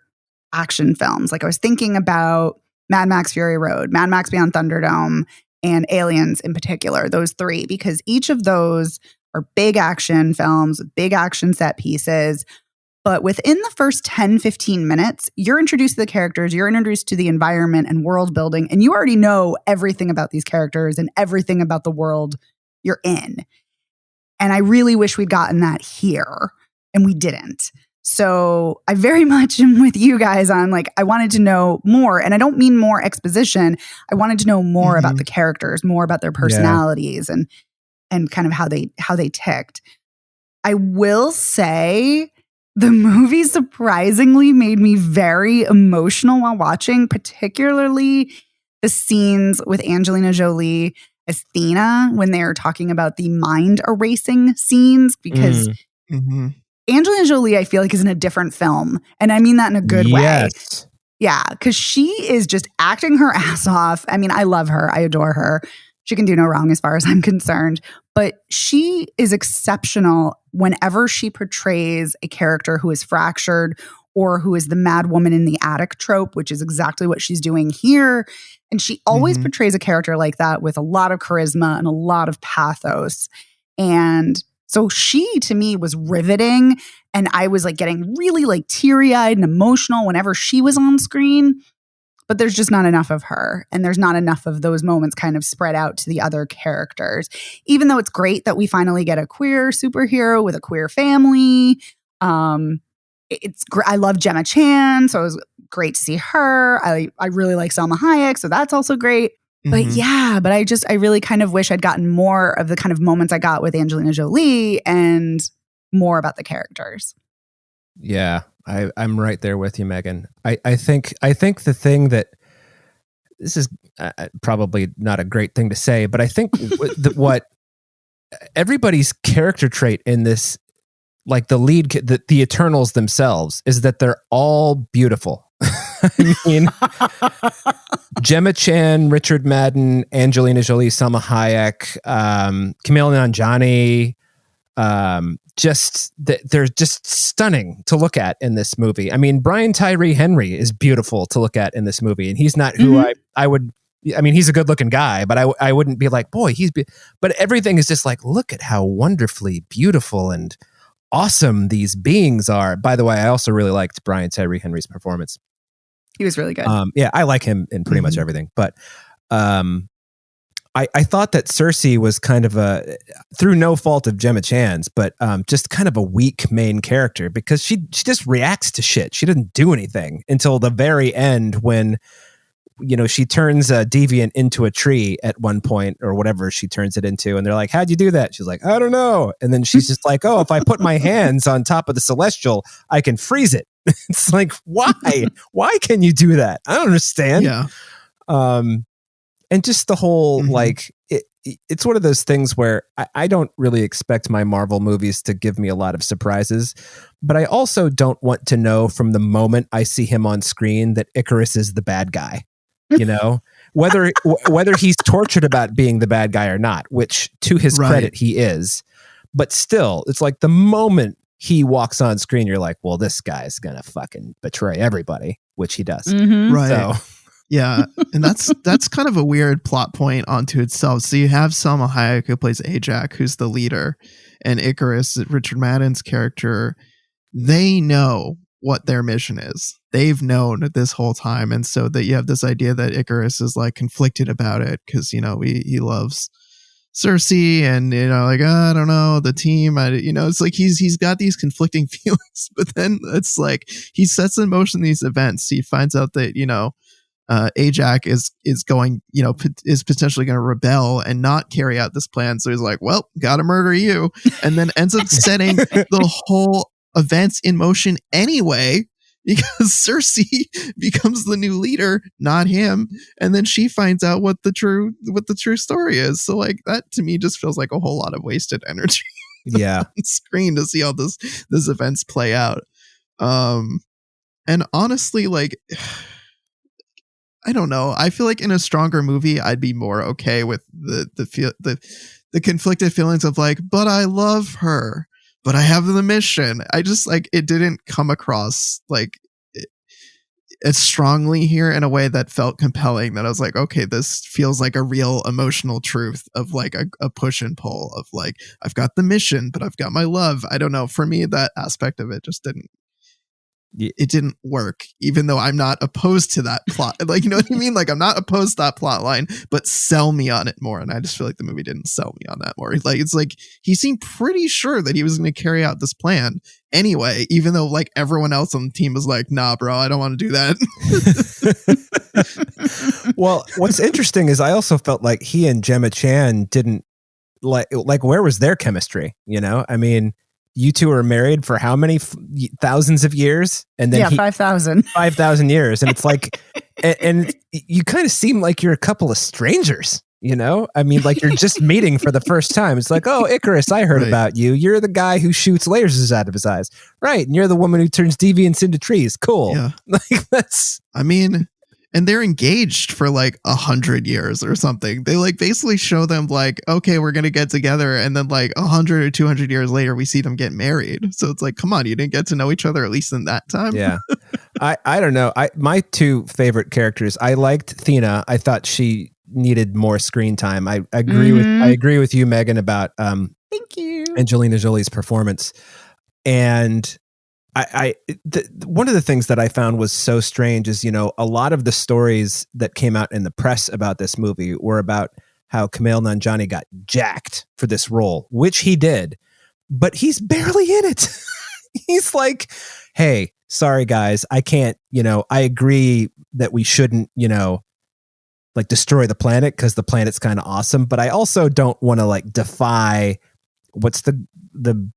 [SPEAKER 2] action films. Like I was thinking about Mad Max Fury Road, Mad Max Beyond Thunderdome, and Aliens in particular, those three, because each of those are big action films with big action set pieces. But within the first 10, 15 minutes, you're introduced to the characters, you're introduced to the environment and world building, and you already know everything about these characters and everything about the world you're in. And I really wish we'd gotten that here, and we didn't. So I very much am with you guys on I wanted to know more. And I don't mean more exposition. I wanted to know more about the characters, more about their personalities and kind of how they ticked. I will say the movie surprisingly made me very emotional while watching, particularly the scenes with Angelina Jolie as Thena when they're talking about the mind erasing scenes, because Angelina Jolie, I feel like, is in a different film. And I mean that in a good way. Yeah, because she is just acting her ass off. I mean, I love her. I adore her. She can do no wrong as far as I'm concerned. But she is exceptional whenever she portrays a character who is fractured or who is the mad woman in the attic trope, which is exactly what she's doing here. And she always portrays a character like that with a lot of charisma and a lot of pathos. And so she, to me, was riveting. And I was getting really teary-eyed and emotional whenever she was on screen. But there's just not enough of her. And there's not enough of those moments kind of spread out to the other characters. Even though it's great that we finally get a queer superhero with a queer family. It's I love Gemma Chan, so it was great to see her. I really like Salma Hayek, so that's also great. But I really kind of wish I'd gotten more of the kind of moments I got with Angelina Jolie and more about the characters.
[SPEAKER 3] Yeah, I'm right there with you, Megan. I think the thing that this is probably not a great thing to say, but I think what everybody's character trait in this, like the lead, the Eternals themselves, is that they're all beautiful. I mean, Gemma Chan, Richard Madden, Angelina Jolie, Salma Hayek, Kumail Nanjiani, they're just stunning to look at in this movie. I mean, Brian Tyree Henry is beautiful to look at in this movie, and he's not who I would. I mean, he's a good-looking guy, but I wouldn't be like, boy, but everything is just like, look at how wonderfully beautiful and awesome these beings are. By the way, I also really liked Brian Tyree Henry's performance.
[SPEAKER 2] He was really good.
[SPEAKER 3] Yeah, I like him in pretty much everything, but I thought that Cersei was kind of through no fault of Gemma Chan's, but just kind of a weak main character, because she just reacts to shit. She doesn't do anything until the very end when, she turns a deviant into a tree at one point, or whatever she turns it into. And they're like, how'd you do that? She's like, I don't know. And then she's just like, oh, if I put my hands on top of the Celestial, I can freeze it. It's like, why? Why can you do that? I don't understand.
[SPEAKER 1] Yeah.
[SPEAKER 3] And just the whole, it's one of those things where I don't really expect my Marvel movies to give me a lot of surprises, but I also don't want to know from the moment I see him on screen that Icarus is the bad guy. you know, whether he's tortured about being the bad guy or not, which to his credit he is, but still, it's like the moment he walks on screen, you're like, well, this guy's gonna fucking betray everybody, which he does.
[SPEAKER 1] Right.
[SPEAKER 3] So.
[SPEAKER 1] Yeah, and that's kind of a weird plot point onto itself. So you have Salma Hayek, who plays Ajax, who's the leader, and Icarus, Richard Madden's character. They know what their mission is. They've known this whole time, and so that you have this idea that Icarus is like conflicted about it because, you know, he loves Cersei, and, you know, like, I don't know, the team, you know, it's like he's got these conflicting feelings, but then it's like he sets in motion these events. He finds out that, you know, Ajax is going, you know, is potentially going to rebel and not carry out this plan. So he's like, well, gotta murder you. And then ends up setting the whole events in motion anyway, because Cersei becomes the new leader, not him. And then she finds out what the true story is. So like that to me just feels like a whole lot of wasted energy.
[SPEAKER 3] Yeah.
[SPEAKER 1] On screen to see all this events play out. And honestly, like, I don't know. I feel like in a stronger movie, I'd be more okay with the conflicted feelings of like, but I love her, but I have the mission. I just like, it didn't come across like as strongly here in a way that felt compelling, that I was like, okay, this feels like a real emotional truth of like a push and pull of like, I've got the mission, but I've got my love. I don't know. For me, that aspect of it just didn't. It didn't work, even though I'm not opposed to that plot. Like, you know what I mean? Like, I'm not opposed to that plot line, but sell me on it more. And I just feel like the movie didn't sell me on that more. Like, it's like he seemed pretty sure that he was going to carry out this plan anyway, even though like everyone else on the team was like, nah, bro, I don't want to do that.
[SPEAKER 3] Well, what's interesting is I also felt like he and Gemma Chan didn't like where was their chemistry? You know, I mean, you two are married for how many thousands of years? And then
[SPEAKER 2] 5,000
[SPEAKER 3] years. And it's like, and you kind of seem like you're a couple of strangers, you know? I mean, like you're just meeting for the first time. It's like, oh, Icarus, I heard about you. You're the guy who shoots lasers out of his eyes. Right. And you're the woman who turns deviants into trees. Cool.
[SPEAKER 1] Yeah.
[SPEAKER 3] Like that's,
[SPEAKER 1] I mean, and they're engaged for like 100 years or something. They like basically show them like, okay, we're going to get together. And then like 100 or 200 years later, we see them get married. So it's like, come on, you didn't get to know each other at least in that time.
[SPEAKER 3] Yeah. I don't know. My two favorite characters, I liked Thena. I thought she needed more screen time. I agree with you, Megan, about
[SPEAKER 2] thank you,
[SPEAKER 3] Angelina Jolie's performance. And one of the things that I found was so strange is, you know, a lot of the stories that came out in the press about this movie were about how Kumail Nanjiani got jacked for this role, which he did, but he's barely in it. He's like, hey, sorry guys, I can't, you know, I agree that we shouldn't, you know, like destroy the planet because the planet's kind of awesome, but I also don't want to like defy, what's the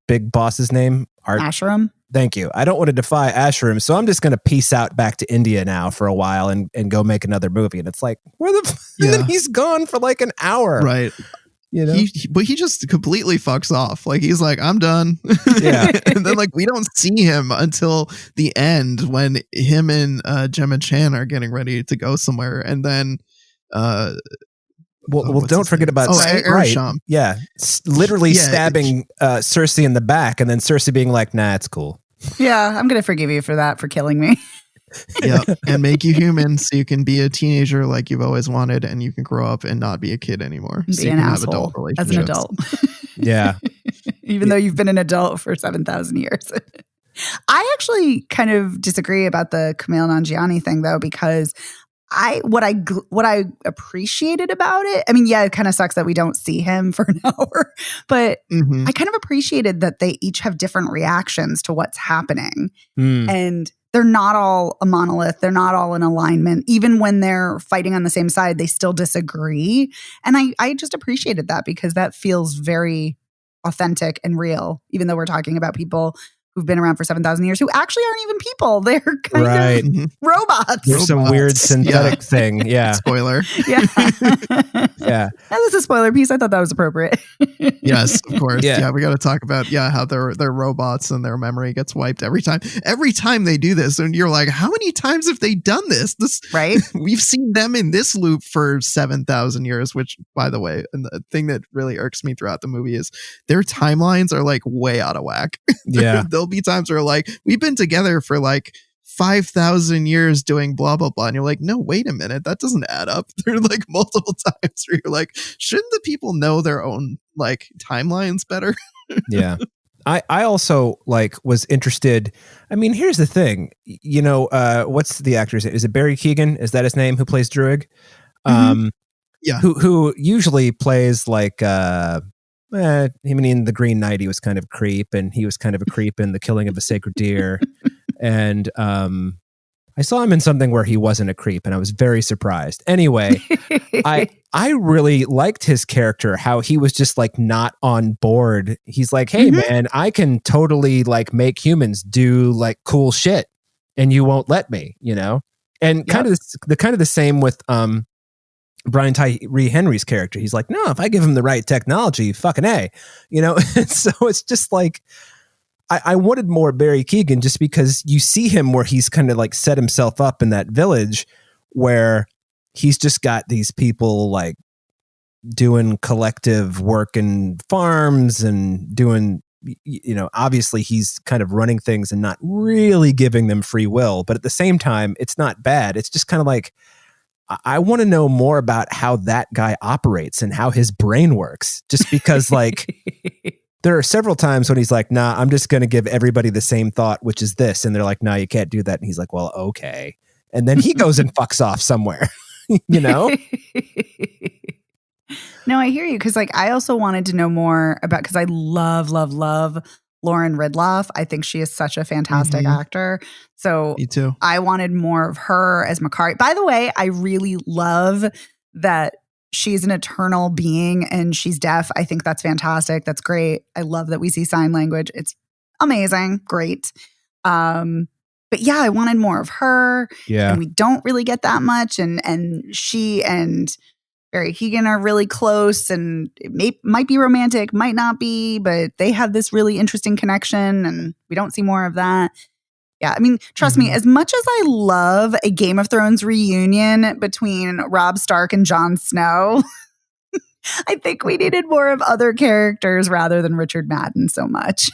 [SPEAKER 3] big boss's name?
[SPEAKER 2] Ashram.
[SPEAKER 3] Thank you. I don't want to defy Ashram, so I'm just going to peace out back to India now for a while and go make another movie. And it's like, and then he's gone for like an hour.
[SPEAKER 1] Right.
[SPEAKER 3] You know?
[SPEAKER 1] But he just completely fucks off. Like he's like, I'm done.
[SPEAKER 3] Yeah.
[SPEAKER 1] And then like we don't see him until the end when him and Gemma Chan are getting ready to go somewhere. And then
[SPEAKER 3] well, don't forget about
[SPEAKER 1] Arisham.
[SPEAKER 3] Yeah, literally stabbing Cersei in the back, and then Cersei being like, "Nah, it's cool."
[SPEAKER 2] Yeah, I'm gonna forgive you for that, for killing me.
[SPEAKER 1] Yeah, and make you human so you can be a teenager like you've always wanted, and you can grow up and not be a kid anymore.
[SPEAKER 2] Be
[SPEAKER 1] so you
[SPEAKER 2] an
[SPEAKER 1] can
[SPEAKER 2] asshole
[SPEAKER 1] have adult relationships.
[SPEAKER 2] as an adult.
[SPEAKER 3] Yeah,
[SPEAKER 2] even though you've been an adult for 7,000 years. I actually kind of disagree about the Kumail Nanjiani thing, though, because what I appreciated about it, I mean, yeah, it kind of sucks that we don't see him for an hour, but I kind of appreciated that they each have different reactions to what's happening. And they're not all a monolith. They're not all in alignment. Even when they're fighting on the same side, they still disagree. And I just appreciated that because that feels very authentic and real, even though we're talking about people who've been around for 7,000 years who actually aren't even people. They're kind of robots.
[SPEAKER 3] There's some weird synthetic thing. Yeah.
[SPEAKER 1] Spoiler.
[SPEAKER 2] Yeah.
[SPEAKER 3] Yeah.
[SPEAKER 2] That was a spoiler piece. I thought that was appropriate.
[SPEAKER 1] Yes, of course.
[SPEAKER 3] Yeah.
[SPEAKER 1] Yeah, we got to talk about how they're robots and their memory gets wiped every time. Every time they do this, and you're like, how many times have they done this?
[SPEAKER 2] Right?
[SPEAKER 1] We've seen them in this loop for 7,000 years. Which, by the way, and the thing that really irks me throughout the movie is their timelines are like way out of whack.
[SPEAKER 3] Yeah.
[SPEAKER 1] There'll be times where like we've been together for like 5,000 years doing blah blah blah, and you're like, no, wait a minute, that doesn't add up. There are like multiple times where you're like, shouldn't the people know their own like timelines better?
[SPEAKER 3] Yeah. I also like was interested. I mean, here's the thing, what's the actor's name? Is it Barry Keoghan? Is that his name? Who plays Druig?
[SPEAKER 1] Yeah.
[SPEAKER 3] Who usually plays like, in The Green Knight, he was kind of a creep, and he was kind of a creep in The Killing of a Sacred Deer. And I saw him in something where he wasn't a creep, and I was very surprised. Anyway, I really liked his character, how he was just like not on board. He's like, hey man, I can totally like make humans do like cool shit, and you won't let me, And kind of the same with Brian Tyree Henry's character. He's like, no, if I give him the right technology, fucking A, So it's just like, I wanted more Barry Keoghan just because you see him where he's kind of like set himself up in that village where he's just got these people like doing collective work in farms and doing, obviously he's kind of running things and not really giving them free will. But at the same time, it's not bad. It's just kind of like, I want to know more about how that guy operates and how his brain works, just because like there are several times when he's like, nah, I'm just going to give everybody the same thought, which is this. And they're like, no, you can't do that. And he's like, well, okay. And then he goes and fucks off somewhere,
[SPEAKER 2] No, I hear you. Cause like, I also wanted to know more about, cause I love Lauren Ridloff. I think she is such a fantastic actor. So
[SPEAKER 1] me too.
[SPEAKER 2] I wanted more of her as Makari. By the way, I really love that she's an eternal being and she's deaf. I think that's fantastic. That's great. I love that we see sign language. It's amazing. Great. But yeah, I wanted more of her.
[SPEAKER 3] Yeah.
[SPEAKER 2] And we don't really get that much. And she and Barry Keoghan are really close, and it might be romantic, might not be, but they have this really interesting connection, and we don't see more of that. Yeah, I mean, trust me, as much as I love a Game of Thrones reunion between Robb Stark and Jon Snow, I think we needed more of other characters rather than Richard Madden so much.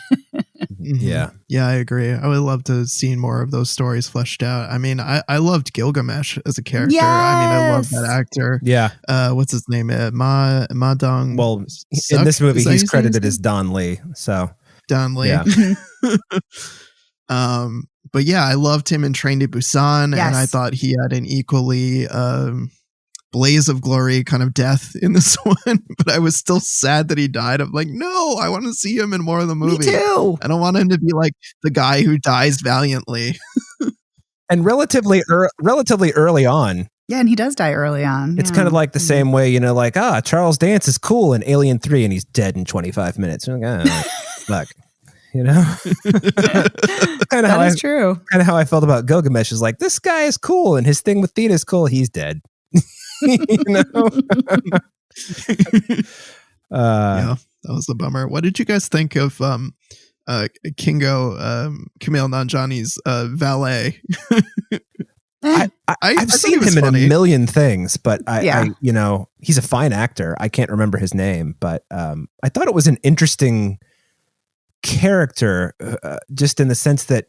[SPEAKER 3] Yeah.
[SPEAKER 1] Yeah, I agree. I would love to see more of those stories fleshed out. I mean, I loved Gilgamesh as a character.
[SPEAKER 2] Yes!
[SPEAKER 1] I mean, I love that actor.
[SPEAKER 3] Yeah.
[SPEAKER 1] What's his name? Ma Dong.
[SPEAKER 3] Well,
[SPEAKER 1] Suk?
[SPEAKER 3] in this movie,
[SPEAKER 1] Is that
[SPEAKER 3] he's
[SPEAKER 1] his
[SPEAKER 3] credited
[SPEAKER 1] name?
[SPEAKER 3] as Don Lee. So
[SPEAKER 1] Don Lee.
[SPEAKER 3] Yeah.
[SPEAKER 1] But yeah, I loved him in Train to Busan,
[SPEAKER 2] Yes.
[SPEAKER 1] and I thought he had an equally blaze of glory kind of death in this one. But I was still sad that he died. I'm like, no, I want to see him in more of the movie.
[SPEAKER 2] Me too.
[SPEAKER 1] I don't want him to be like the guy who dies valiantly.
[SPEAKER 3] And relatively early on.
[SPEAKER 2] Yeah, and he does die early on.
[SPEAKER 3] It's
[SPEAKER 2] Yeah.
[SPEAKER 3] kind of like the same way, like, Charles Dance is cool in Alien 3 and he's dead in 25 minutes. You're like, fuck. Kind of how
[SPEAKER 2] That is true.
[SPEAKER 3] Kind of how I felt about Gilgamesh is like, this guy is cool and his thing with Theta is cool. He's dead.
[SPEAKER 1] Yeah, that was a bummer. What did you guys think of Kingo, Kumail Nanjiani's valet?
[SPEAKER 3] I've seen him in a million things, but I he's a fine actor. I can't remember his name, but I thought it was an interesting character, just in the sense that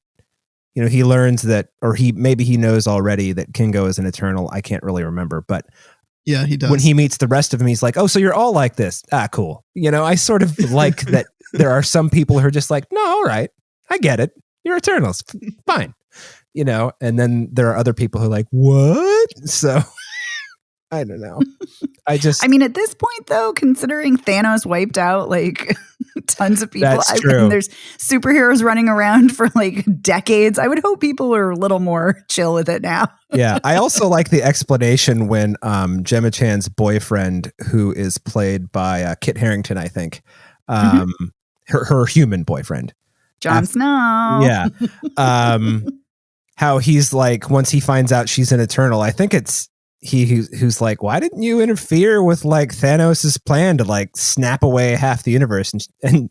[SPEAKER 3] he learns that, or he knows already that Kingo is an Eternal. I can't really remember, but
[SPEAKER 1] yeah, he does.
[SPEAKER 3] When he meets the rest of them, he's like, "Oh, so you're all like this? Ah, cool." I sort of like that. There are some people who are just like, "No, all right, I get it. You're Eternals, fine." And then there are other people who are like, "What?" So I don't know. I mean,
[SPEAKER 2] at this point, though, considering Thanos wiped out like tons of people,
[SPEAKER 3] That's true.
[SPEAKER 2] And there's superheroes running around for like decades, I would hope people were a little more chill with it now.
[SPEAKER 3] Yeah. I also like the explanation when Gemma Chan's boyfriend, who is played by Kit Harington, I think, her human boyfriend,
[SPEAKER 2] Jon Snow.
[SPEAKER 3] Yeah. How he's like, once he finds out she's an Eternal, I think it's who's like, why didn't you interfere with like Thanos' plan to like snap away half the universe? And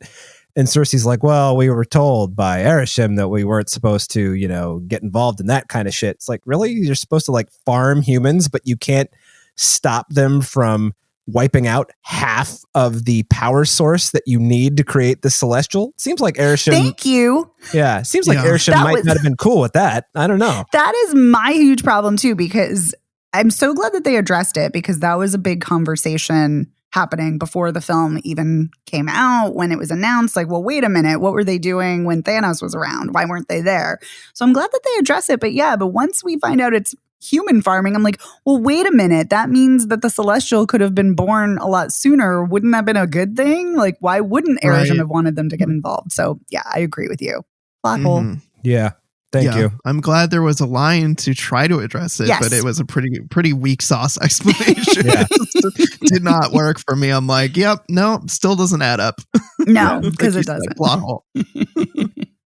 [SPEAKER 3] Cersei's like, well, we were told by Arishem that we weren't supposed to, get involved in that kind of shit. It's like, really? You're supposed to like farm humans, but you can't stop them from wiping out half of the power source that you need to create the Celestial? Seems like Arishem.
[SPEAKER 2] Thank you.
[SPEAKER 3] Yeah, seems like Arishem might not have been cool with that. I don't know.
[SPEAKER 2] That is my huge problem too, because I'm so glad that they addressed it, because that was a big conversation happening before the film even came out, when it was announced. Like, well, wait a minute, what were they doing when Thanos was around? Why weren't they there? So I'm glad that they address it. But once we find out it's human farming, I'm like, well, wait a minute. That means that the Celestial could have been born a lot sooner. Wouldn't that have been a good thing? Like, why wouldn't Arishem have wanted them to get involved? So yeah, I agree with you. Plot hole.
[SPEAKER 3] Yeah. Thank you.
[SPEAKER 1] I'm glad there was a line to try to address it, but it was a pretty weak sauce explanation. Did not work for me. I'm like, yep, no, still doesn't add up.
[SPEAKER 2] No, because it doesn't.
[SPEAKER 1] Plot hole.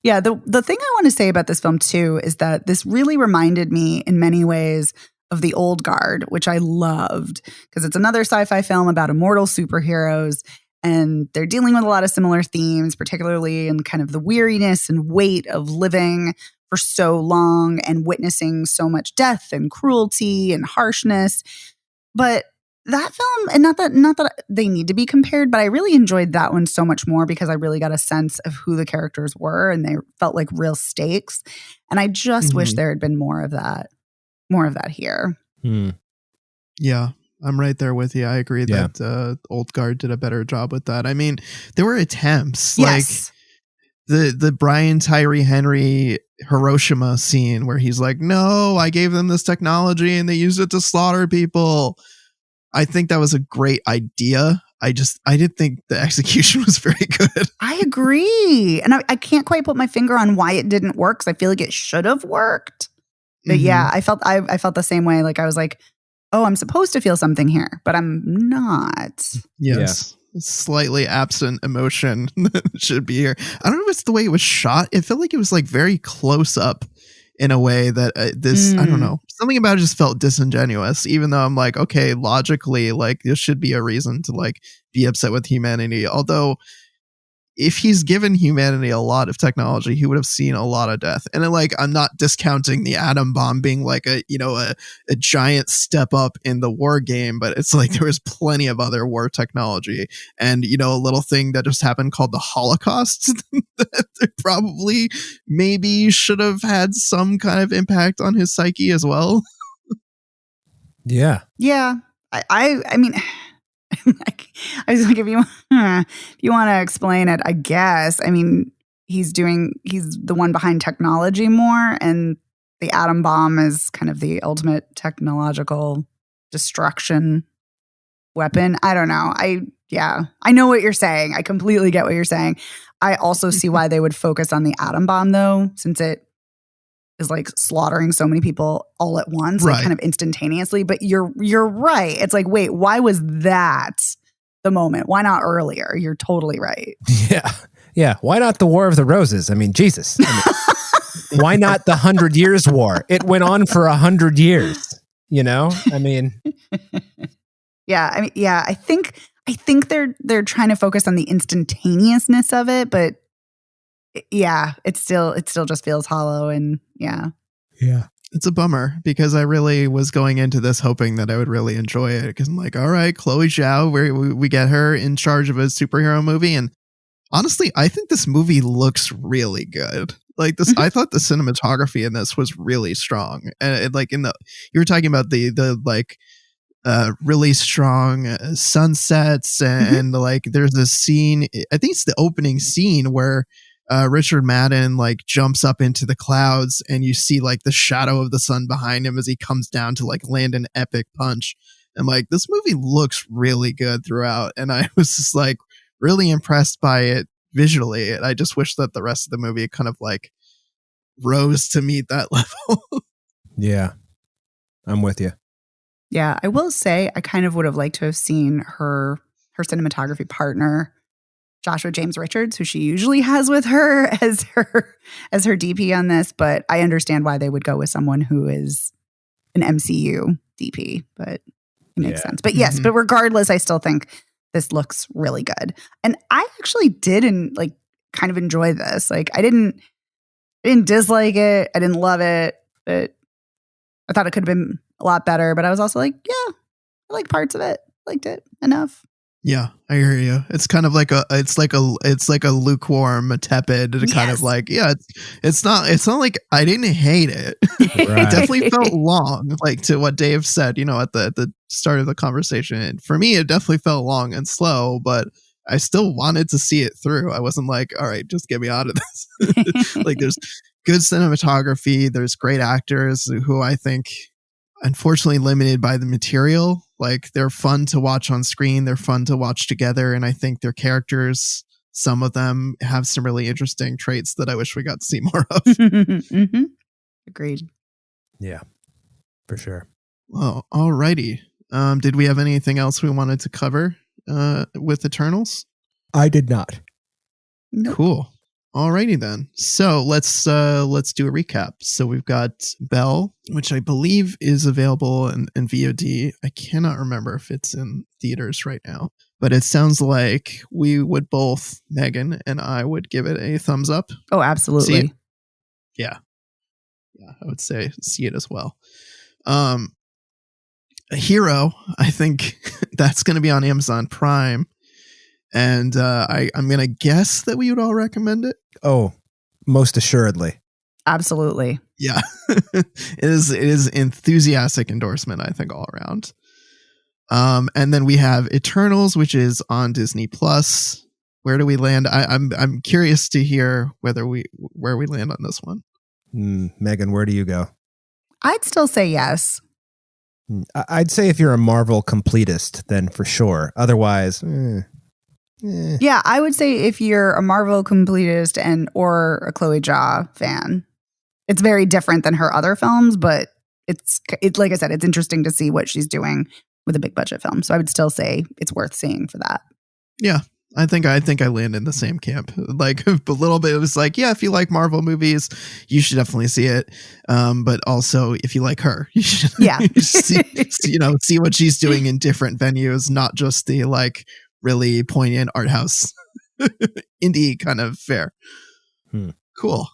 [SPEAKER 2] Yeah, the thing I want to say about this film too is that this really reminded me in many ways of The Old Guard, which I loved, because it's another sci-fi film about immortal superheroes. And they're dealing with a lot of similar themes, particularly in kind of the weariness and weight of living for so long and witnessing so much death and cruelty and harshness. But that film, and not that they need to be compared, but I really enjoyed that one so much more, because I really got a sense of who the characters were, and they felt like real stakes. And I just wish there had been more of that here.
[SPEAKER 1] Yeah. I'm right there with you. I agree that Old Guard did a better job with that. I mean, there were attempts, like the Brian Tyree Henry Hiroshima scene where he's like, no, I gave them this technology and they used it to slaughter people. I think that was a great idea. I didn't think the execution was very good. I
[SPEAKER 2] agree. And I can't quite put my finger on why it didn't work, because I feel like it should have worked. But I felt the same way. Like, I was like, oh, I'm supposed to feel something here, but I'm not.
[SPEAKER 1] Yes. Yeah. Slightly absent emotion should be here. I don't know if it's the way it was shot. It felt like it was like very close up in a way that I don't know. Something about it just felt disingenuous, even though I'm like, okay, logically, like, there should be a reason to like be upset with humanity. Although, if he's given humanity a lot of technology, he would have seen a lot of death. And I'm not discounting the atom bomb being like a giant step up in the war game, but it's like there was plenty of other war technology, and a little thing that just happened called the Holocaust that probably maybe should have had some kind of impact on his psyche as well.
[SPEAKER 2] Yeah. I mean, I was like, if you want to explain it, I guess. I mean, he's the one behind technology more, and the atom bomb is kind of the ultimate technological destruction weapon. I don't know. I know what you're saying. I completely get what you're saying. I also see why they would focus on the atom bomb, though, since it is like slaughtering so many people all at once, like kind of instantaneously. But you're right. It's like, wait, why was that the moment? Why not earlier? You're totally right.
[SPEAKER 3] Yeah. Why not the War of the Roses? I mean, Jesus. Why not the 100 Years' War? It went on for 100 years. I mean,
[SPEAKER 2] I think they're trying to focus on the instantaneousness of it, but it still just feels hollow, and
[SPEAKER 1] it's a bummer, because I really was going into this hoping that I would really enjoy it, because I'm like, all right, Chloe Zhao, we get her in charge of a superhero movie, and honestly, I think this movie looks really good. Like this, I thought the cinematography in this was really strong, and you were talking about the really strong sunsets, and like there's this scene, I think it's the opening scene where Richard Madden like jumps up into the clouds, and you see like the shadow of the sun behind him as he comes down to like land an epic punch. And like, this movie looks really good throughout, and I was just like really impressed by it visually. And I just wish that the rest of the movie kind of like rose to meet that level.
[SPEAKER 3] Yeah, I'm with you.
[SPEAKER 2] Yeah, I will say I kind of would have liked to have seen her cinematography partner Joshua James Richards, who she usually has with her as her DP on this, but I understand why they would go with someone who is an MCU DP, but it makes sense. But yes, but regardless, I still think this looks really good. And I actually did kind of enjoy this. Like I didn't dislike it. I didn't love it, but I thought it could have been a lot better. But I was also like, yeah, I like parts of it. Liked it enough.
[SPEAKER 1] Yeah, I hear you. It's kind of like it's like a lukewarm, tepid kind of like, yeah, it's not like I didn't hate it. Right. It definitely felt long, like to what Dave said, at the start of the conversation. And for me, it definitely felt long and slow, but I still wanted to see it through. I wasn't like, all right, just get me out of this. Like there's good cinematography, there's great actors who I think unfortunately limited by the material. Like they're fun to watch on screen. They're fun to watch together. And I think their characters, some of them have some really interesting traits that I wish we got to see more of.
[SPEAKER 2] Mm-hmm. Agreed.
[SPEAKER 3] Yeah, for sure.
[SPEAKER 1] Well, alrighty. Did we have anything else we wanted to cover with Eternals?
[SPEAKER 3] I did not.
[SPEAKER 2] Nope.
[SPEAKER 1] Cool. Alrighty then. So let's do a recap. So we've got Belle, which I believe is available in VOD. I cannot remember if it's in theaters right now, but it sounds like we would both, Megan and I, would give it a thumbs up.
[SPEAKER 2] Oh, absolutely.
[SPEAKER 1] Yeah, I would say see it as well. A Hero, I think that's going to be on Amazon Prime. And I'm going to guess that we would all recommend it.
[SPEAKER 3] Oh, most assuredly.
[SPEAKER 2] Absolutely.
[SPEAKER 1] Yeah. It is enthusiastic endorsement, I think, all around. And then we have Eternals, which is on Disney Plus. Where do we land? I'm curious to hear where we land on this one.
[SPEAKER 3] Megan, where do you go?
[SPEAKER 2] I'd still say yes.
[SPEAKER 3] I'd say if you're a Marvel completist, then for sure. Otherwise,
[SPEAKER 2] Yeah, I would say if you're a Marvel completist or a Chloe Zhao fan, it's very different than her other films, but it's like I said, it's interesting to see what she's doing with a big budget film. So I would still say it's worth seeing for that.
[SPEAKER 1] Yeah, I think I land in the same camp. Like a little bit, it was like, yeah, if you like Marvel movies, you should definitely see it. But also, if you like her, you should see what she's doing in different venues, not just the like really poignant art house indie kind of fare. Cool.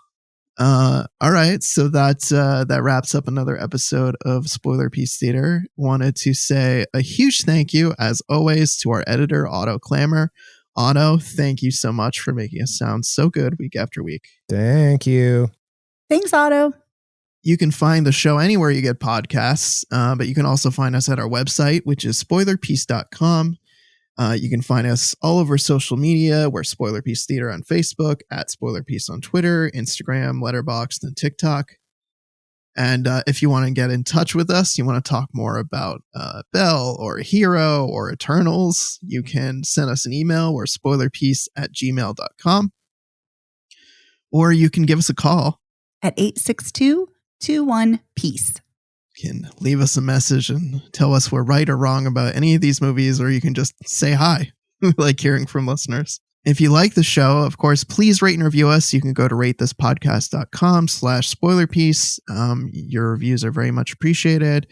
[SPEAKER 1] All right, so that wraps up another episode of Spoiler Piece Theater. Wanted to say a huge thank you, as always, to our editor Otto Clammer. Otto, thank you so much for making us sound so good week after week.
[SPEAKER 3] Thank you.
[SPEAKER 2] Thanks, Otto.
[SPEAKER 1] You can find the show anywhere you get podcasts, but you can also find us at our website, which is spoilerpiece.com. You can find us all over social media. We're Spoiler Piece Theater on Facebook, at Spoiler Piece on Twitter, Instagram, Letterboxd, and TikTok. And if you want to get in touch with us, you want to talk more about Belle or Hero or Eternals, you can send us an email. We're spoilerpiece@gmail.com. Or you can give us a call
[SPEAKER 2] at 862-21-PEACE.
[SPEAKER 1] Can leave us a message and tell us we're right or wrong about any of these movies, or you can just say hi. We like hearing from listeners. If you like the show, of course, please rate and review us. You can go to ratethispodcast.com/spoilerpiece. Your reviews are very much appreciated.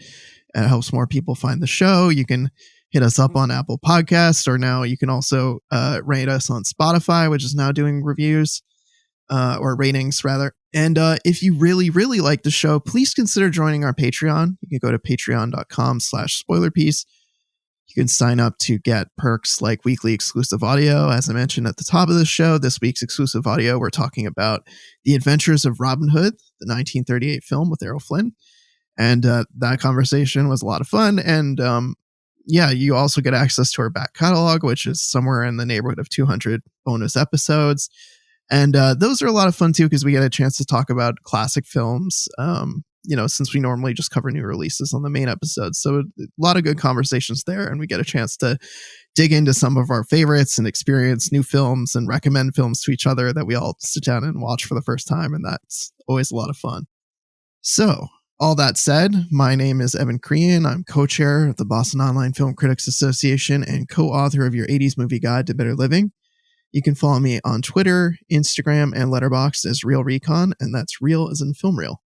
[SPEAKER 1] It helps more people find the show. You can hit us up on Apple Podcasts, or now you can also rate us on Spotify, which is now doing reviews. Or ratings rather. And if you really, really like the show, please consider joining our Patreon. You can go to patreon.com/spoilerpiece. You can sign up to get perks like weekly exclusive audio. As I mentioned at the top of the show, this week's exclusive audio, we're talking about The Adventures of Robin Hood, the 1938 film with Errol Flynn. And that conversation was a lot of fun. And you also get access to our back catalog, which is somewhere in the neighborhood of 200 bonus episodes. And those are a lot of fun, too, because we get a chance to talk about classic films, since we normally just cover new releases on the main episodes. So a lot of good conversations there. And we get a chance to dig into some of our favorites and experience new films and recommend films to each other that we all sit down and watch for the first time. And that's always a lot of fun. So all that said, my name is Evan Crean. I'm co-chair of the Boston Online Film Critics Association and co-author of your 80s Movie Guide to Better Living. You can follow me on Twitter, Instagram, and Letterboxd as Real Recon, and that's real as in film reel.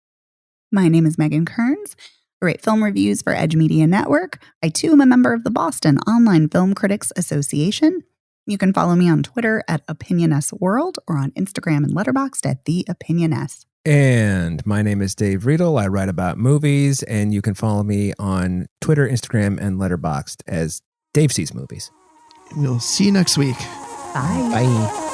[SPEAKER 2] My name is Megan Kearns. I write film reviews for Edge Media Network. I too am a member of the Boston Online Film Critics Association. You can follow me on Twitter at OpinionSWorld or on Instagram and Letterboxd at The OpinionS.
[SPEAKER 3] And my name is Dave Riedel. I write about movies, and you can follow me on Twitter, Instagram, and Letterboxd as Dave Sees Movies.
[SPEAKER 1] We'll see you next week.
[SPEAKER 2] Bye.
[SPEAKER 3] Bye.